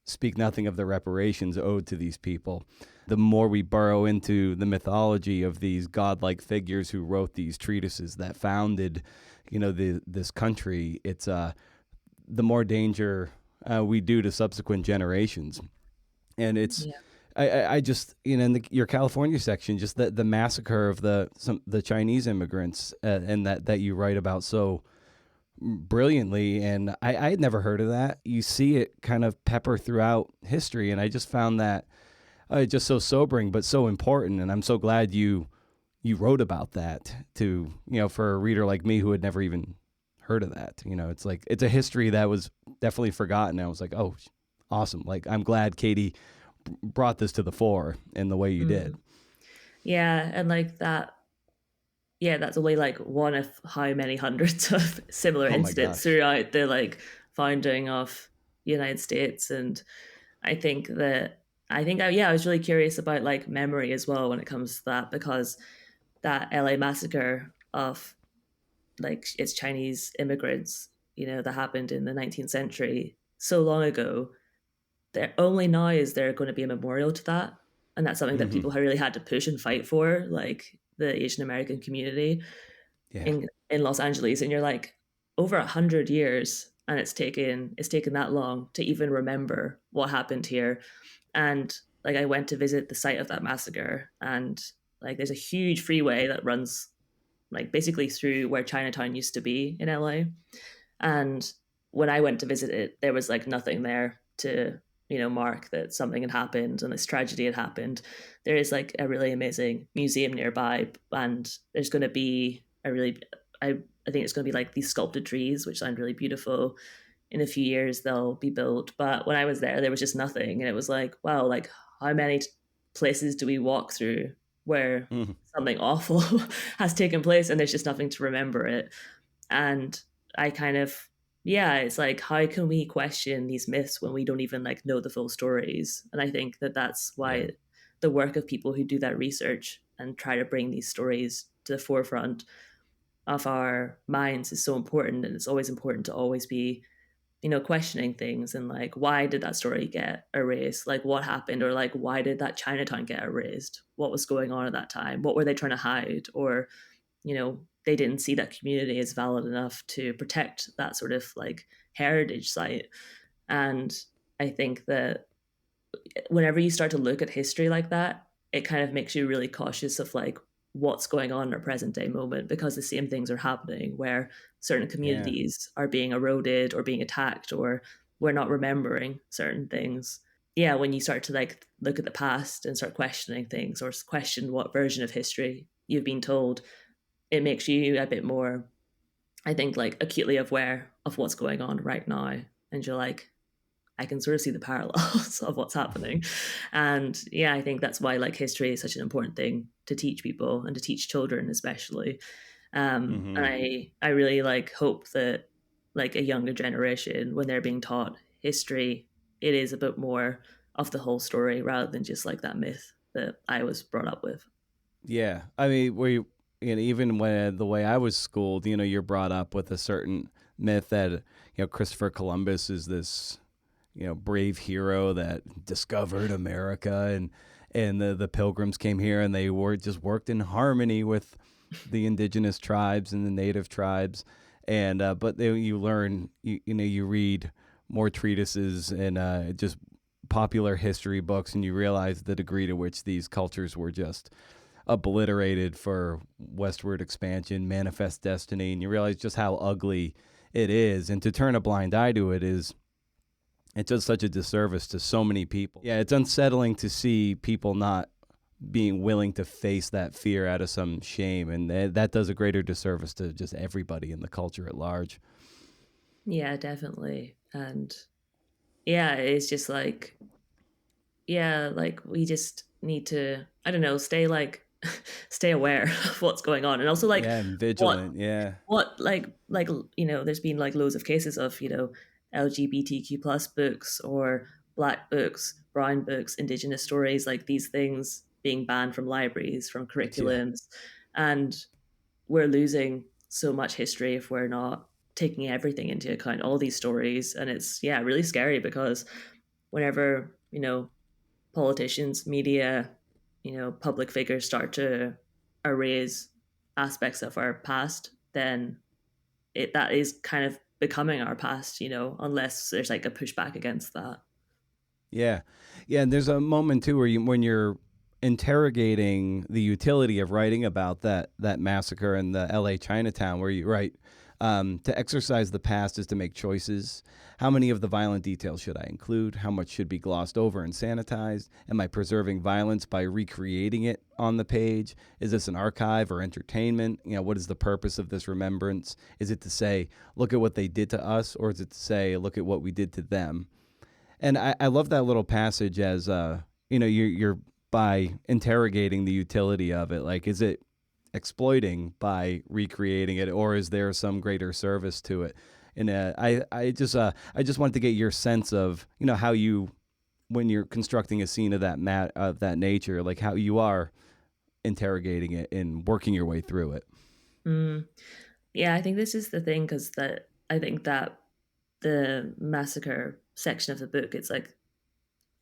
Speak nothing of the reparations owed to these people. The more we burrow into the mythology of these godlike figures who wrote these treatises that founded, this country, it's the more danger we do to subsequent generations. And it's, I just, in your California section, just the massacre of the Chinese immigrants, and that you write about so brilliantly. And I had never heard of that. You see it kind of pepper throughout history, and I just found that just so sobering, but so important. And I'm so glad you wrote about that to, for a reader like me who had never even heard of that. It's like, it's a history that was definitely forgotten. I was like, oh, awesome. Like, I'm glad Katie brought this to the fore in the way you did. Yeah. And like that, that's only like one of how many hundreds of similar incidents throughout the like founding of the United States. And I was really curious about like memory as well when it comes to that, because that LA massacre of like it's Chinese immigrants, that happened in the 19th century, so long ago. There only now is there going to be a memorial to that, and that's something that people have really had to push and fight for, like the Asian American community in Los Angeles. And you're like, over 100 years, and it's taken that long to even remember what happened here. And like, I went to visit the site of that massacre, and like there's a huge freeway that runs like basically through where Chinatown used to be in LA. And when I went to visit it, there was like nothing there to mark that something had happened and this tragedy had happened. There is like a really amazing museum nearby, and there's going to be I think it's going to be like these sculpted trees, which sound really beautiful. In a few years they'll be built, but when I was there was just nothing. And it was like, wow, like how many places do we walk through where something awful has taken place and there's just nothing to remember it? And I kind of yeah, it's like, how can we question these myths when we don't even like know the full stories? And I think that that's Yeah. why the work of people who do that research and try to bring these stories to the forefront of our minds is so important. And it's always important to always be, questioning things and like, why did that story get erased? Like, what happened? Or like, why did that Chinatown get erased? What was going on at that time? What were they trying to hide? Or, they didn't see that community as valid enough to protect that sort of like heritage site. And I think that whenever you start to look at history like that, it kind of makes you really cautious of like what's going on in our present day moment, because the same things are happening where certain Yeah. communities are being eroded or being attacked, or we're not remembering certain things. Yeah, when you start to like look at the past and start questioning things, or question what version of history you've been told, it makes you a bit more, I think, like acutely aware of what's going on right now. And you're like, I can sort of see the parallels of what's happening. And yeah, I think that's why like history is such an important thing to teach people and to teach children especially. And Mm-hmm. I really like hope that like a younger generation, when they're being taught history, it is a bit more of the whole story rather than just like that myth that I was brought up with. Yeah, I mean, even when the way I was schooled, you're brought up with a certain myth that Christopher Columbus is this brave hero that discovered America, and the Pilgrims came here and they worked in harmony with the indigenous tribes and the native tribes, and but you learn you read more treatises and just popular history books, and you realize the degree to which these cultures were just obliterated for westward expansion, manifest destiny, and you realize just how ugly it is. And to turn a blind eye to it's just such a disservice to so many people. Yeah, it's unsettling to see people not being willing to face that fear out of some shame, and that does a greater disservice to just everybody in the culture at large. Yeah, definitely. And yeah, it's just like, yeah, like we just need to, I don't know, stay like stay aware of what's going on. And also like Yeah, and what vigilant. Yeah, like there's been like loads of cases of LGBTQ plus books or black books, brown books, indigenous stories, like these things being banned from libraries, from yeah, curriculums. And we're losing so much history if we're not taking everything into account, all these stories. And it's, yeah, really scary because whenever politicians, media, public figures start to erase aspects of our past, then that is kind of becoming our past, unless there's like a pushback against that. yeah, yeah. And there's a moment too when you're interrogating the utility of writing about that massacre in the L.A. Chinatown, where you write, to exercise the past is to make choices. How many of the violent details should I include? How much should be glossed over and sanitized? Am I preserving violence by recreating it on the page? Is this an archive or entertainment? What is the purpose of this remembrance? Is it to say, look at what they did to us, or is it to say, look at what we did to them? And I love that little passage as you're by interrogating the utility of it. Like, is it exploiting by recreating it, or is there some greater service to it? And I just wanted to get your sense of how you, when you're constructing a scene of that nature, like how you are interrogating it and working your way through it. Mm. Yeah, I think this is the thing, because that I think that the massacre section of the book, it's like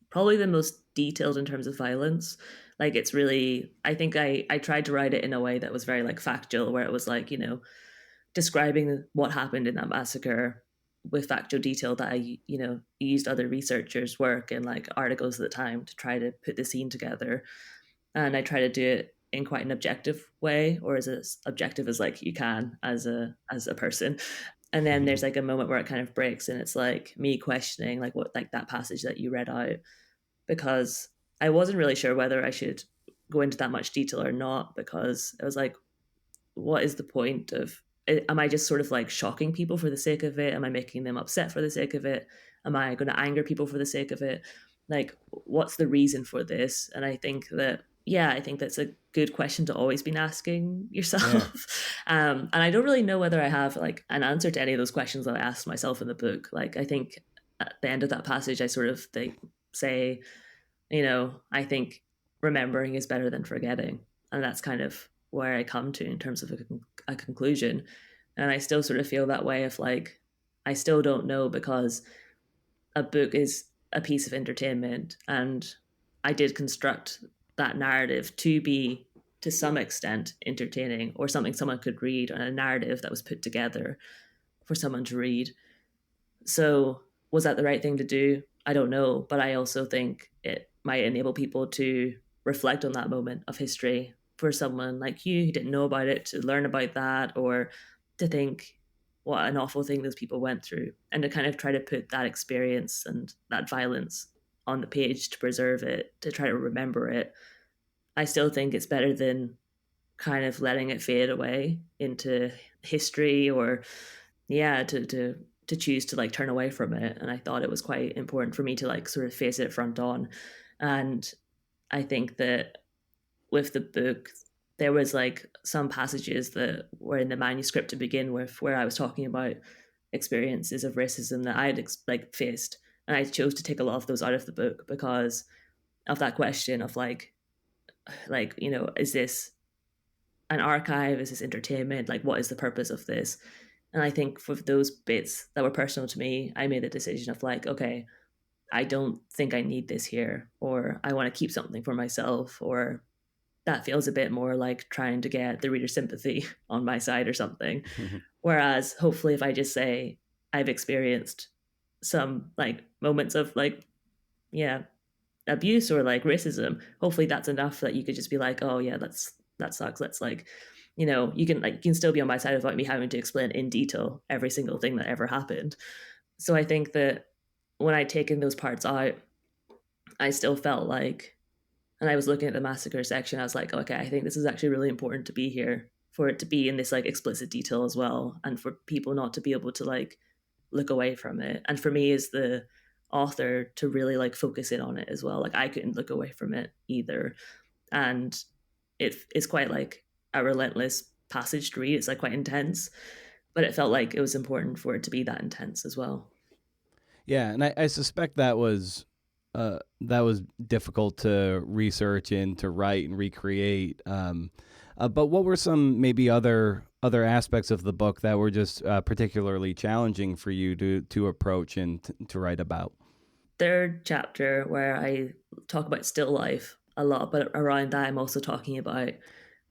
probably the most detailed in terms of violence. Like it's really, I think I tried to write it in a way that was very like factual, where it was like, describing what happened in that massacre with factual detail that I, used other researchers' work and like articles at the time to try to put the scene together. And I try to do it in quite an objective way, or as objective as like you can as a person. And then there's like a moment where it kind of breaks, and it's like me questioning like what, like that passage that you read out, because I wasn't really sure whether I should go into that much detail or not, because I was like, what is the point of, am I just sort of like shocking people for the sake of it? Am I making them upset for the sake of it? Am I going to anger people for the sake of it? Like, what's the reason for this? And I think that yeah, I think that's a good question to always be asking yourself. And I don't really know whether I have like an answer to any of those questions that I asked myself in the book. Like, I think at the end of that passage, I sort of say, I think remembering is better than forgetting. And that's kind of where I come to in terms of a conclusion. And I still sort of feel that way of like, I still don't know, because a book is a piece of entertainment, and I did construct that narrative to be to some extent entertaining, or something someone could read, and a narrative that was put together for someone to read. So was that the right thing to do? I don't know, but I also think it might enable people to reflect on that moment of history, for someone like you who didn't know about it to learn about that, or to think what an awful thing those people went through, and to kind of try to put that experience and that violence on the page to preserve it, to try to remember it. I still think it's better than kind of letting it fade away into history, or yeah, to choose to like turn away from it. And I thought it was quite important for me to like sort of face it front on. And I think that with the book, there was like some passages that were in the manuscript to begin with, where I was talking about experiences of racism that I had like faced, and I chose to take a lot of those out of the book because of that question of like is this an archive? Is this entertainment? Like, what is the purpose of this? And I think for those bits that were personal to me, I made the decision of like, okay, I don't think I need this here, or I want to keep something for myself, or that feels a bit more like trying to get the reader's sympathy on my side or something. Whereas hopefully if I just say I've experienced some like moments of like, yeah, abuse or like racism, hopefully that's enough that you could just be like, oh yeah, that sucks. Let's like, you can still be on my side without me having to explain in detail every single thing that ever happened. So I think that when I'd taken those parts out, I still felt like, and I was looking at the massacre section, I was like, okay, I think this is actually really important to be here, for it to be in this like explicit detail as well, and for people not to be able to like look away from it, and for me as the author to really like focus in on it as well. Like, I couldn't look away from it either. And it's quite like a relentless passage to read. It's like quite intense, but it felt like it was important for it to be that intense as well. Yeah, and I suspect that was difficult to research and to write and recreate. But what were some maybe other aspects of the book that were just particularly challenging for you to approach and to write about? Third chapter, where I talk about still life a lot, but around that I'm also talking about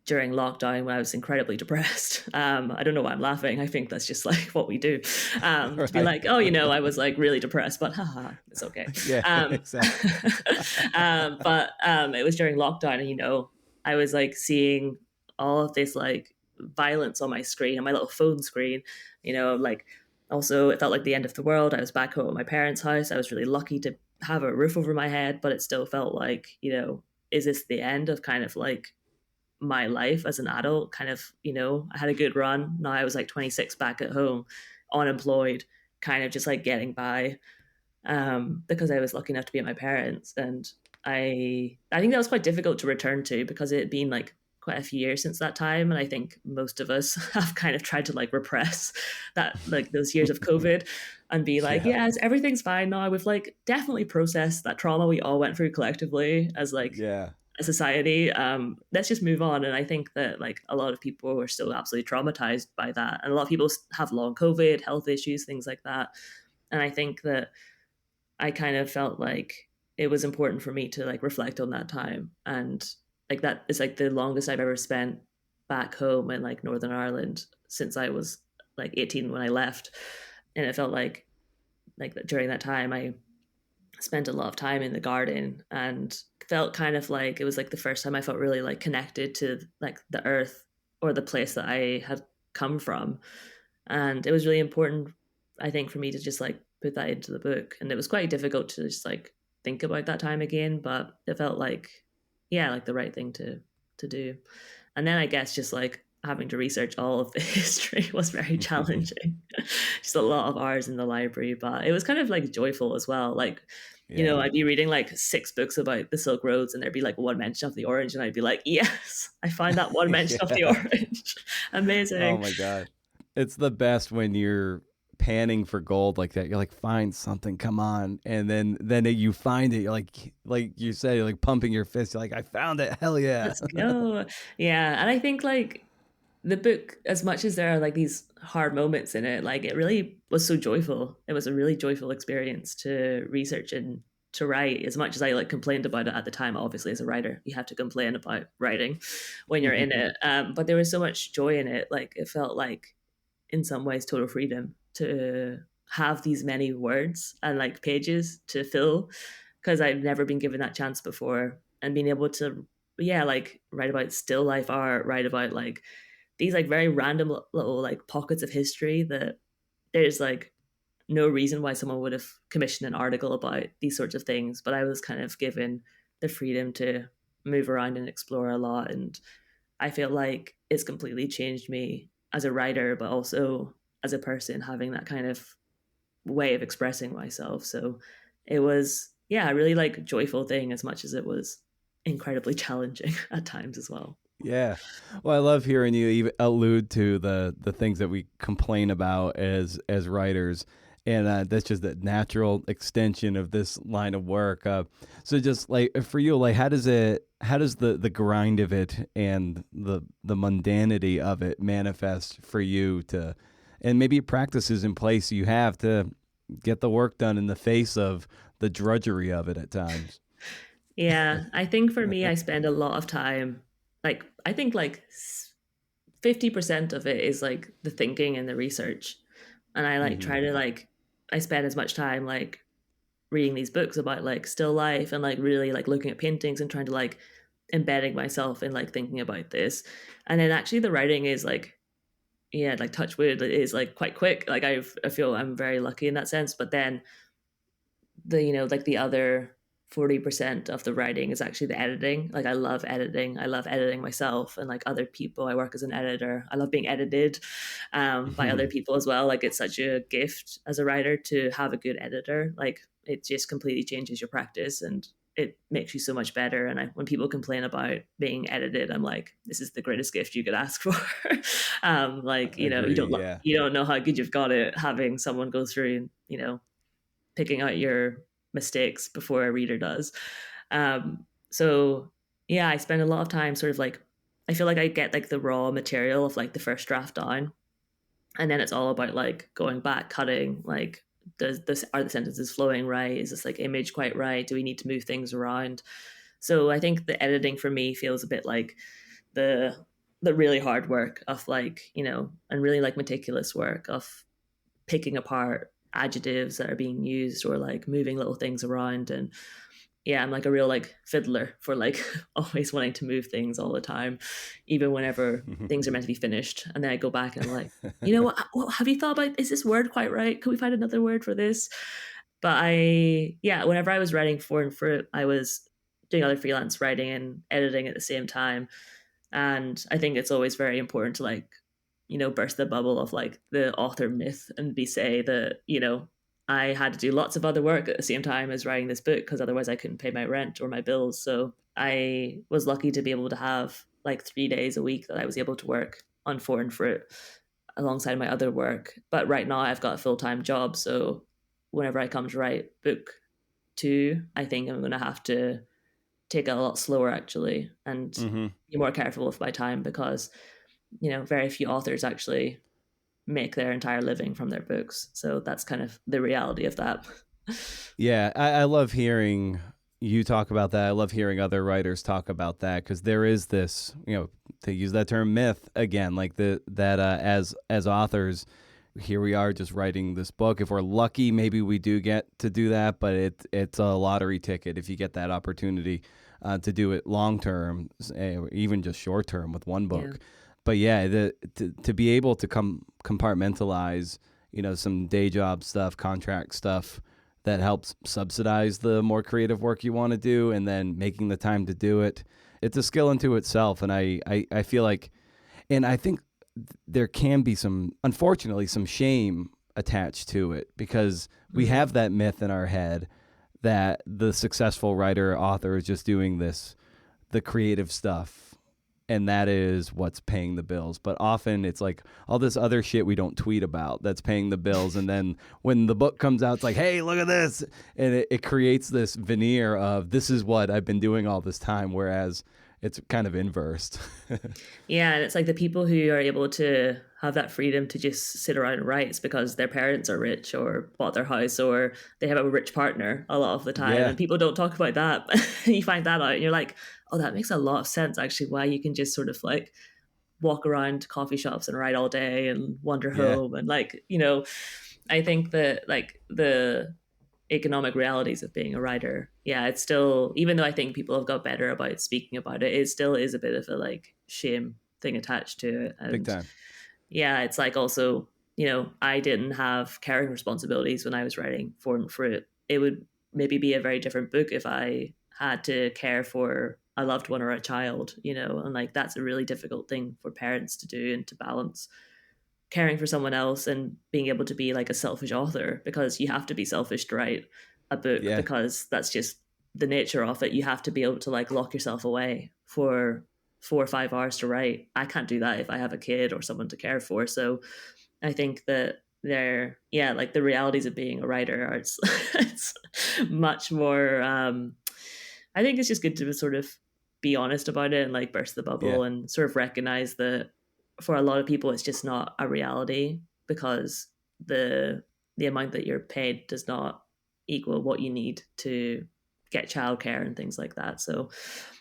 during lockdown when I was incredibly depressed. I don't know why I'm laughing. I think that's just like what we do, to be like, oh, I was like really depressed, but haha, it's okay. Yeah, exactly. But it was during lockdown, and I was like seeing all of this like violence on my screen, on my little phone screen. Like, also it felt like the end of the world. I was back home at my parents' house. I was really lucky to have a roof over my head, but it still felt like, is this the end of kind of like my life as an adult? Kind of, I had a good run. Now I was like 26 back at home, unemployed, kind of just like getting by, because I was lucky enough to be at my parents. And I think that was quite difficult to return to, because it had been like quite a few years since that time, and I think most of us have kind of tried to like repress that, like those years of COVID, and be like, yes, everything's fine now. We've like definitely processed that trauma we all went through collectively as like a society. Let's just move on. And I think that like a lot of people are still absolutely traumatized by that, and a lot of people have long COVID, health issues, things like that. And I think that I kind of felt like it was important for me to like reflect on that time. And like that is like the longest I've ever spent back home in like Northern Ireland since I was like 18 when I left. And it felt like during that time I spent a lot of time in the garden, and felt kind of like it was like the first time I felt really like connected to like the earth, or the place that I had come from. And it was really important, I think, for me to just like put that into the book. And it was quite difficult to just like think about that time again, but it felt like, yeah, like the right thing to do. And then I guess just like having to research all of the history was very challenging. Just a lot of hours in the library, but it was kind of like joyful as well. Like, You know, Yeah. I'd be reading like 6 books about the Silk Roads and there'd be like one mention of the orange and I'd be like, yes, I find that one mention of the Yeah. orange. Oh Amazing. my God. It's the best when you're panning for gold like that. You're like, find something, come on. And then you find it. You're like you said, you're like pumping your fist. You're like, I found it. Hell yeah. Let's go. Yeah. And I think like the book, as much as there are like these hard moments in it, like it really was so joyful. It was a really joyful experience to research and to write. As much as I like complained about it at the time, obviously as a writer, you have to complain about writing when you're in it. But there was so much joy in it. Like it felt like in some ways total freedom to have these many words and like pages to fill because I've never been given that chance before and being able to like write about still life art, write about like these like very random little like pockets of history that there's like no reason why someone would have commissioned an article about these sorts of things, but I was kind of given the freedom to move around and explore a lot. And I feel like it's completely changed me as a writer, but also as a person, having that kind of way of expressing myself. So it was, a really like joyful thing as much as it was incredibly challenging at times as well. Yeah. Well, I love hearing you even allude to the things that we complain about as writers. And that's just a natural extension of this line of work. So just like for you, like how does the grind of it and the mundanity of it manifest for you and maybe practices in place you have to get the work done in the face of the drudgery of it at times? Yeah, I think for me, I spend a lot of time, like, I think like 50% of it is like the thinking and the research. And I like try to like, I spend as much time like reading these books about like still life and like really like looking at paintings and trying to like embedding myself in like thinking about this. And then actually the writing is like, like touch wood, it is like quite quick. Like I feel I'm very lucky in that sense. But then like the other 40% of the writing is actually the editing. Like I love editing. I love editing myself and like other people. I work as an editor. I love being edited by other people as well. Like it's such a gift as a writer to have a good editor. Like it just completely changes your practice and it makes you so much better. And when people complain about being edited, I'm like, this is the greatest gift you could ask for. Like, Agree, yeah. you don't know how good you've got it having someone go through and, picking out your mistakes before a reader does. So yeah, I spend a lot of time sort of like, I feel like I get like the raw material of like the first draft down. And then it's all about like going back, cutting, like, are the sentences flowing right? Is this like image quite right? Do we need to move things around? So I think the editing for me feels a bit like the really hard work of like, and really like meticulous work of picking apart adjectives that are being used or like moving little things around. And I'm like a real like fiddler for like always wanting to move things all the time, even whenever things are meant to be finished. And then I go back and I'm like, what have you thought about, is this word quite right? Could we find another word for this? But whenever I was writing For and Fruit, I was doing other freelance writing and editing at the same time. And I think it's always very important to like, burst the bubble of like the author myth and say that, I had to do lots of other work at the same time as writing this book because otherwise I couldn't pay my rent or my bills. So I was lucky to be able to have like 3 days a week that I was able to work on For and Fruit alongside my other work. But right now I've got a full-time job. So whenever I come to write book 2, I think I'm going to have to take it a lot slower actually and be more careful with my time because very few authors actually make their entire living from their books. So that's kind of the reality of that. Yeah, I love hearing you talk about that. I love hearing other writers talk about that because there is this, to use that term, myth again, like as authors, here we are just writing this book. If we're lucky, maybe we do get to do that, but it's a lottery ticket if you get that opportunity to do it long term, even just short term with one book. Yeah. But yeah, to be able to compartmentalize, some day job stuff, contract stuff that helps subsidize the more creative work you want to do, and then making the time to do it, it's a skill unto itself. And I feel like, and I think there can be unfortunately, some shame attached to it because we have that myth in our head that the successful writer author is just doing the creative stuff, and that is what's paying the bills. But often it's like all this other shit we don't tweet about that's paying the bills. And then when the book comes out, it's like, hey, look at this. And it creates this veneer of this is what I've been doing all this time. Whereas it's kind of inversed. Yeah, and it's like the people who are able to have that freedom to just sit around and write, it's because their parents are rich or bought their house or they have a rich partner a lot of the time. Yeah. And people don't talk about that. You find that out and you're like, oh, that makes a lot of sense actually, why you can just sort of like walk around coffee shops and write all day and wander home. And like, you know, I think that like the economic realities of being a writer, yeah, it's still, even though I think people have got better about speaking about it, it still is a bit of a like shame thing attached to it. And Big time. yeah, it's like also, you know, I didn't have caring responsibilities when I was writing Foreign Fruit. It would maybe be a very different book if I had to care for a loved one or a child, you know, and like that's a really difficult thing for parents to do and to balance caring for someone else and being able to be like a selfish author, because you have to be selfish to write a book, Yeah. because that's just the nature of it. You have to be able to like lock yourself away for 4 or 5 hours to write. I can't do that if I have a kid or someone to care for. So I think that yeah, like the realities of being a writer are it's much more I think it's just good to sort of be honest about it and like burst the bubble and sort of recognize that for a lot of people it's just not a reality, because the amount that you're paid does not equal what you need to get childcare and things like that. So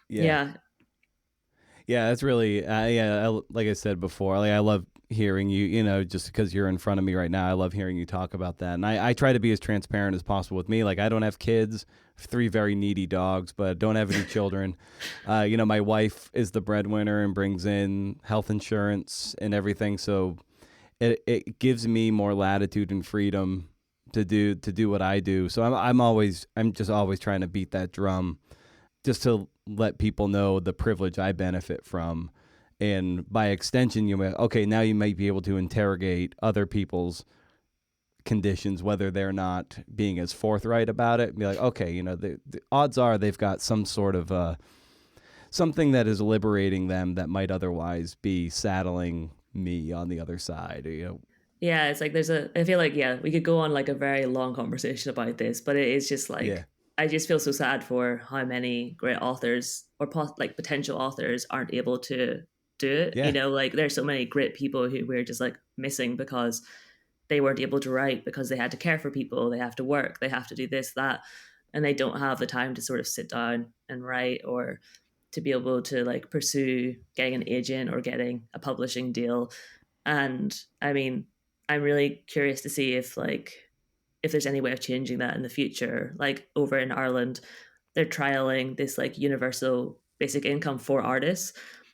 yeah. Yeah, that's really, like I said before, like I love hearing you, you know, just because you're in front of me right now, I love hearing you talk about that. And I try to be as transparent as possible with me. Like I don't have kids, 3 very needy dogs, but don't have any children. You know, my wife is the breadwinner and brings in health insurance and everything. So it gives me more latitude and freedom to do what I do. So I'm just always trying to beat that drum, just to let people know the privilege I benefit from. And by extension, now you might be able to interrogate other people's conditions, whether they're not being as forthright about it, and be like, okay, you know, the odds are they've got some sort of something that is liberating them that might otherwise be saddling me on the other side, you know. Yeah, it's like I feel like, yeah, we could go on like a very long conversation about this, but it is just like, I just feel so sad for how many great authors or like potential authors aren't able to do it. Yeah. You know, like there's so many great people who we're just like missing because they weren't able to write, because they had to care for people, they have to work, they have to do this, that, and they don't have the time to sort of sit down and write, or to be able to like pursue getting an agent or getting a publishing deal. And I mean, I'm really curious to see if there's any way of changing that in the future. Like over in Ireland, they're trialing this like universal basic income for artists.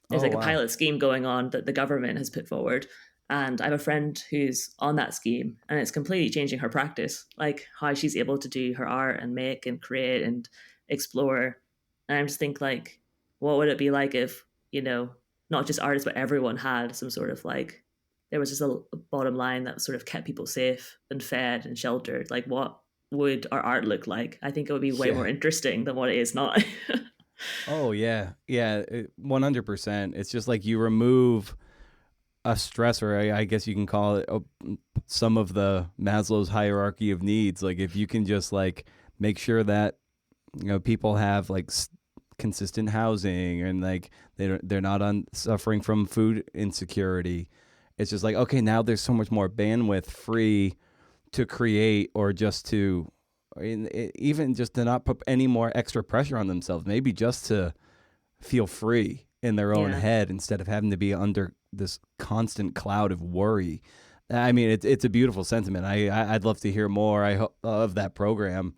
There's a pilot scheme going on that the government has put forward. And I have a friend who's on that scheme, and it's completely changing her practice, like how she's able to do her art and make and create and explore. And I just think like, what would it be like if, you know, not just artists, but everyone had some sort of like, there was just a bottom line that sort of kept people safe and fed and sheltered. Like, what would our art look like? I think it would be way more interesting than what it is now. Oh yeah, 100%. It's just like you remove a stressor. I guess you can call it some of the Maslow's hierarchy of needs. Like if you can just like make sure that, you know, people have like consistent housing, and like they're not suffering from food insecurity. It's just like, okay, now there's so much more bandwidth free to create, or just to even just to not put any more extra pressure on themselves, maybe just to feel free in their own head instead of having to be under this constant cloud of worry. I mean, it's a beautiful sentiment. I'd love to hear more of that program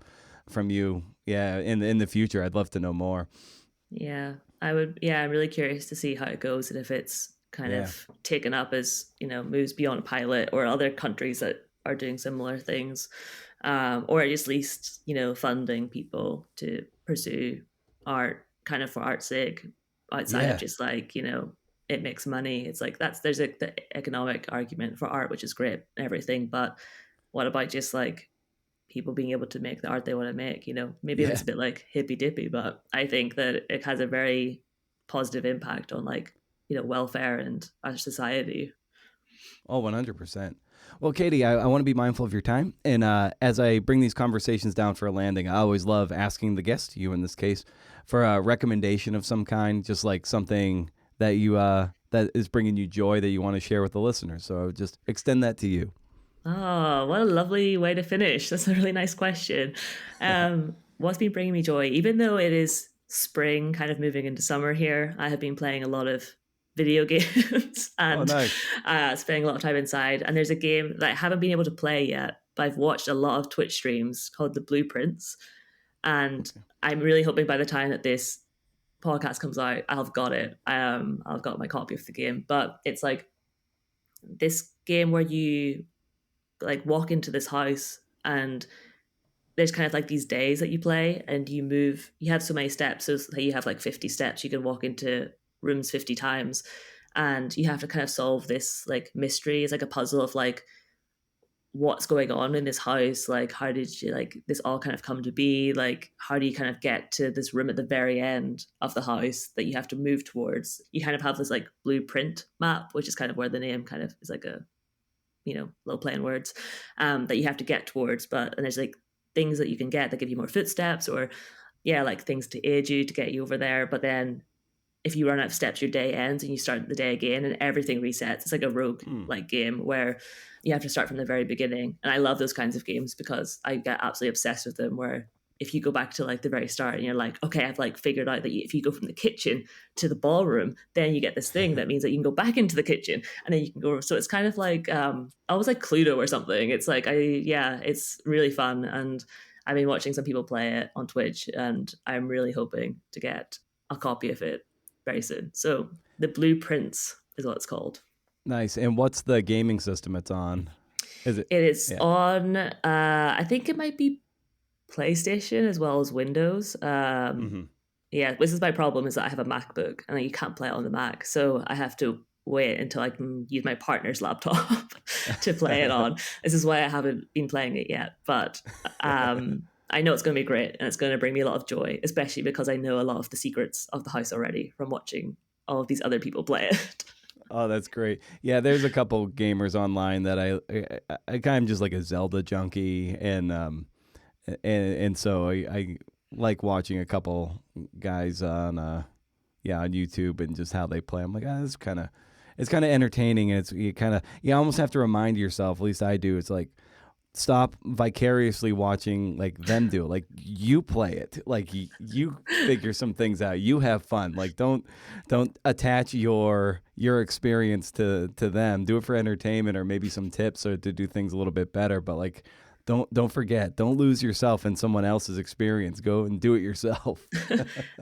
from you. Yeah, in the future, I'd love to know more. Yeah, I would. Yeah, I'm really curious to see how it goes, and if it's kind of taken up as, you know, moves beyond a pilot, or other countries that are doing similar things, or at least, you know, funding people to pursue art kind of for art's sake, outside of just like, you know, it makes money. It's like there's the economic argument for art, which is great and everything, but what about just like people being able to make the art they want to make. Maybe Yeah. it's a bit like hippy dippy, but I think that it has a very positive impact on like, welfare and our society. Oh, 100%. Well, Katie, I want to be mindful of your time. And as I bring these conversations down for a landing, I always love asking the guest, you in this case, for a recommendation of some kind, just like something that you that is bringing you joy that you want to share with the listeners. So I would just extend that to you. Oh, what a lovely way to finish. That's a really nice question. What's been bringing me joy? Even though it is spring, kind of moving into summer here, I have been playing a lot of video games and nice. spending a lot of time inside. And there's a game that I haven't been able to play yet, but I've watched a lot of Twitch streams called The Blueprints. And I'm really hoping by the time that this podcast comes out, I've got it. I've got my copy of the game. But it's like this game where you like walk into this house and there's kind of like these days that you play and you have so many steps. So you have like 50 steps. You can walk into rooms 50 times and you have to kind of solve this like mystery. It's like a puzzle of like, what's going on in this house? Like, how did you like this all kind of come to be? Like, how do you kind of get to this room at the very end of the house that you have to move towards? You kind of have this like blueprint map, which is kind of where the name kind of is like a, little play on words, that you have to get towards. And there's like things that you can get that give you more footsteps or like things to aid you to get you over there. But then if you run out of steps, your day ends and you start the day again and everything resets. It's like a rogue like game where you have to start from the very beginning. And I love those kinds of games because I get absolutely obsessed with them, where if you go back to like the very start and you're like, okay, I've like figured out that if you go from the kitchen to the ballroom, then you get this thing that means that you can go back into the kitchen and then you can go. So it's kind of like almost like Cluedo or something. It's like, it's really fun. And I've been watching some people play it on Twitch and I'm really hoping to get a copy of it very soon. So The Blueprints is what it's called. Nice. And what's the gaming system it's on? It is on, I think it might be PlayStation as well as Windows. Yeah, this is my problem, is that I have a MacBook and you can't play it on the Mac. So I have to wait until I can use my partner's laptop to play it on. This is why I haven't been playing it yet. But I know it's going to be great and it's going to bring me a lot of joy, especially because I know a lot of the secrets of the house already from watching all of these other people play it. Oh, that's great. Yeah, there's a couple gamers online that I kind of just like a Zelda junkie, and so I like watching a couple guys on YouTube and just how they play. I'm like, it's kind of entertaining, and you almost have to remind yourself, at least I do. It's like, stop vicariously watching like them do it. Like, you play it. Like, you figure some things out. You have fun. Like, don't attach your experience to them. Do it for entertainment or maybe some tips or to do things a little bit better. But like, don't forget. Don't lose yourself in someone else's experience. Go and do it yourself.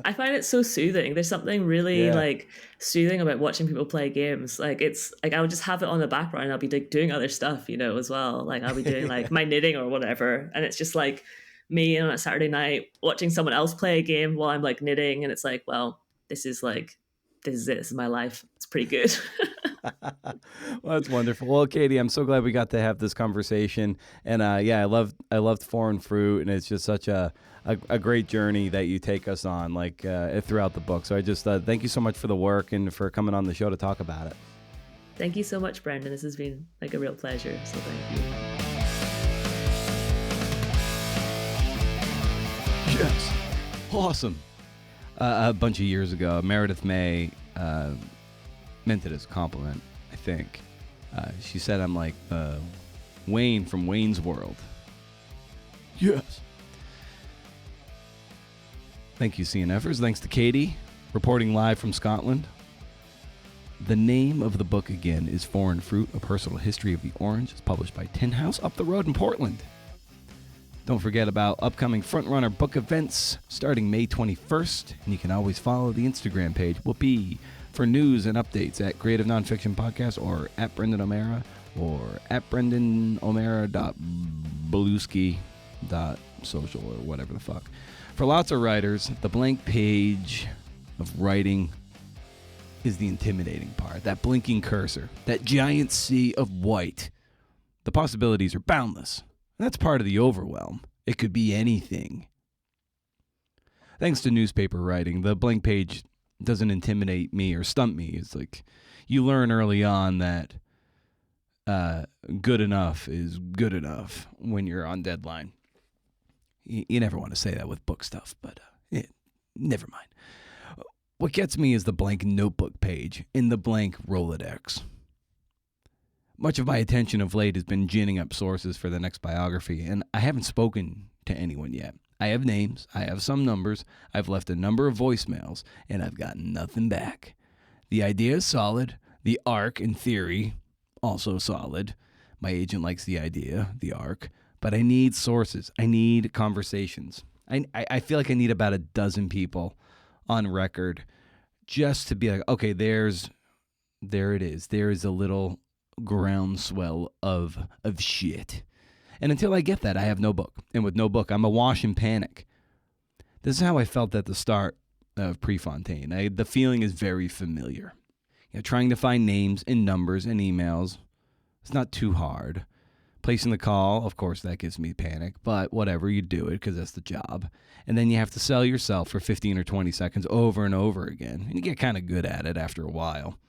I find it so soothing. There's something really like soothing about watching people play games. Like, it's like I'll just have it on the background and I'll be like doing other stuff, as well. Like, I'll be doing like my knitting or whatever, and it's just like me on a Saturday night watching someone else play a game while I'm like knitting, and it's like, well, this is my life. It's pretty good. Well, that's wonderful. Well, Katie, I'm so glad we got to have this conversation. And I loved Foreign Fruit, and it's just such a great journey that you take us on, like throughout the book. So I just thank you so much for the work and for coming on the show to talk about it. Thank you so much, Brendan. This has been like a real pleasure. So thank you. Yes, awesome. A bunch of years ago, Meredith May meant it as a compliment, I think. She said I'm like Wayne from Wayne's World. Yes. Thank you, CNFers. Thanks to Katie, reporting live from Scotland. The name of the book, again, is Foreign Fruit, A Personal History of the Orange. It's published by Tin House up the road in Portland. Don't forget about upcoming Frontrunner book events starting May 21st, and you can always follow the Instagram page. Will be for news and updates at Creative Nonfiction Podcast or at Brendan O'Mara or at BrendanO'Mara.Beluski.social or whatever the fuck. For lots of writers, the blank page of writing is the intimidating part. That blinking cursor, that giant sea of white. The possibilities are boundless. That's part of the overwhelm. It could be anything. Thanks to newspaper writing, the blank page doesn't intimidate me or stump me. It's like you learn early on that good enough is good enough when you're on deadline. You never want to say that with book stuff, but never mind. What gets me is the blank notebook page in the blank Rolodex. Much of my attention of late has been ginning up sources for the next biography, and I haven't spoken to anyone yet. I have names, I have some numbers, I've left a number of voicemails, and I've gotten nothing back. The idea is solid, the arc, in theory, also solid. My agent likes the idea, the arc, but I need sources. I need conversations. I feel like I need about a dozen people on record just to be like, okay, there it is. There is a little groundswell of shit. And until I get that, I have no book. And with no book, I'm awash in panic. This is how I felt at the start of Prefontaine. The feeling is very familiar. Trying to find names and numbers and emails, it's not too hard. Placing the call, of course, that gives me panic, but whatever, you do it because that's the job. And then you have to sell yourself for 15 or 20 seconds over and over again. And you get kind of good at it after a while.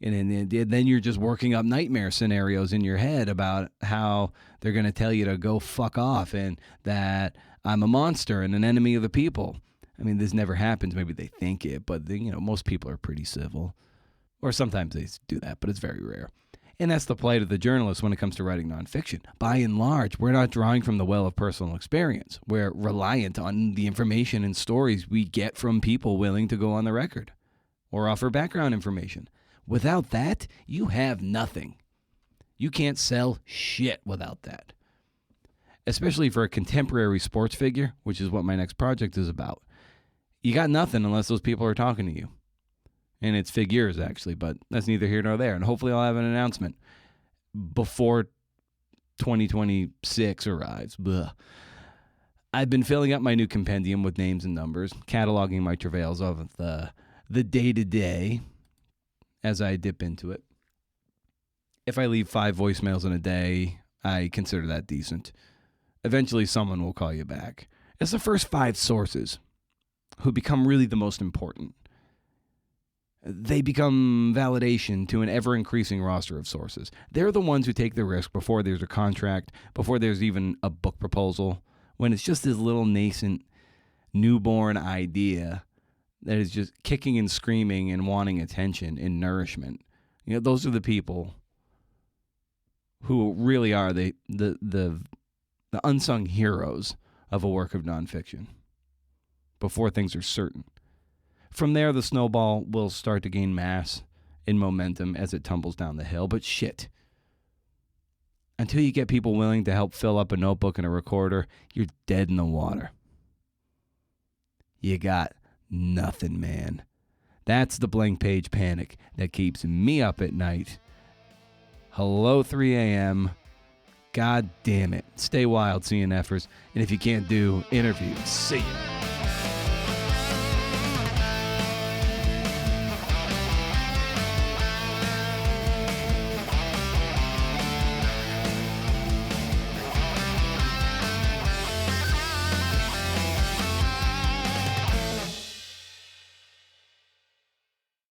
And then you're just working up nightmare scenarios in your head about how they're going to tell you to go fuck off and that I'm a monster and an enemy of the people. I mean, this never happens. Maybe they think it, but most people are pretty civil. Or sometimes they do that, but it's very rare. And that's the plight of the journalist when it comes to writing nonfiction. By and large, we're not drawing from the well of personal experience. We're reliant on the information and stories we get from people willing to go on the record or offer background information. Without that, you have nothing. You can't sell shit without that. Especially for a contemporary sports figure, which is what my next project is about. You got nothing unless those people are talking to you. And it's figures, actually, but that's neither here nor there. And hopefully I'll have an announcement before 2026 arrives. Blah. I've been filling up my new compendium with names and numbers, cataloging my travails of the day-to-day as I dip into it. If I leave 5 voicemails in a day, I consider that decent. Eventually someone will call you back. It's the first 5 sources who become really the most important. They become validation to an ever-increasing roster of sources. They're the ones who take the risk before there's a contract, before there's even a book proposal, when it's just this little nascent, newborn idea that is just kicking and screaming and wanting attention and nourishment. Those are the people who really are the unsung heroes of a work of nonfiction before things are certain. From there, the snowball will start to gain mass and momentum as it tumbles down the hill. But shit, until you get people willing to help fill up a notebook and a recorder, you're dead in the water. You got nothing, man. That's the blank page panic that keeps me up at night. Hello, 3 a.m. God damn it. Stay wild, CNFers. And if you can't do interviews, see ya.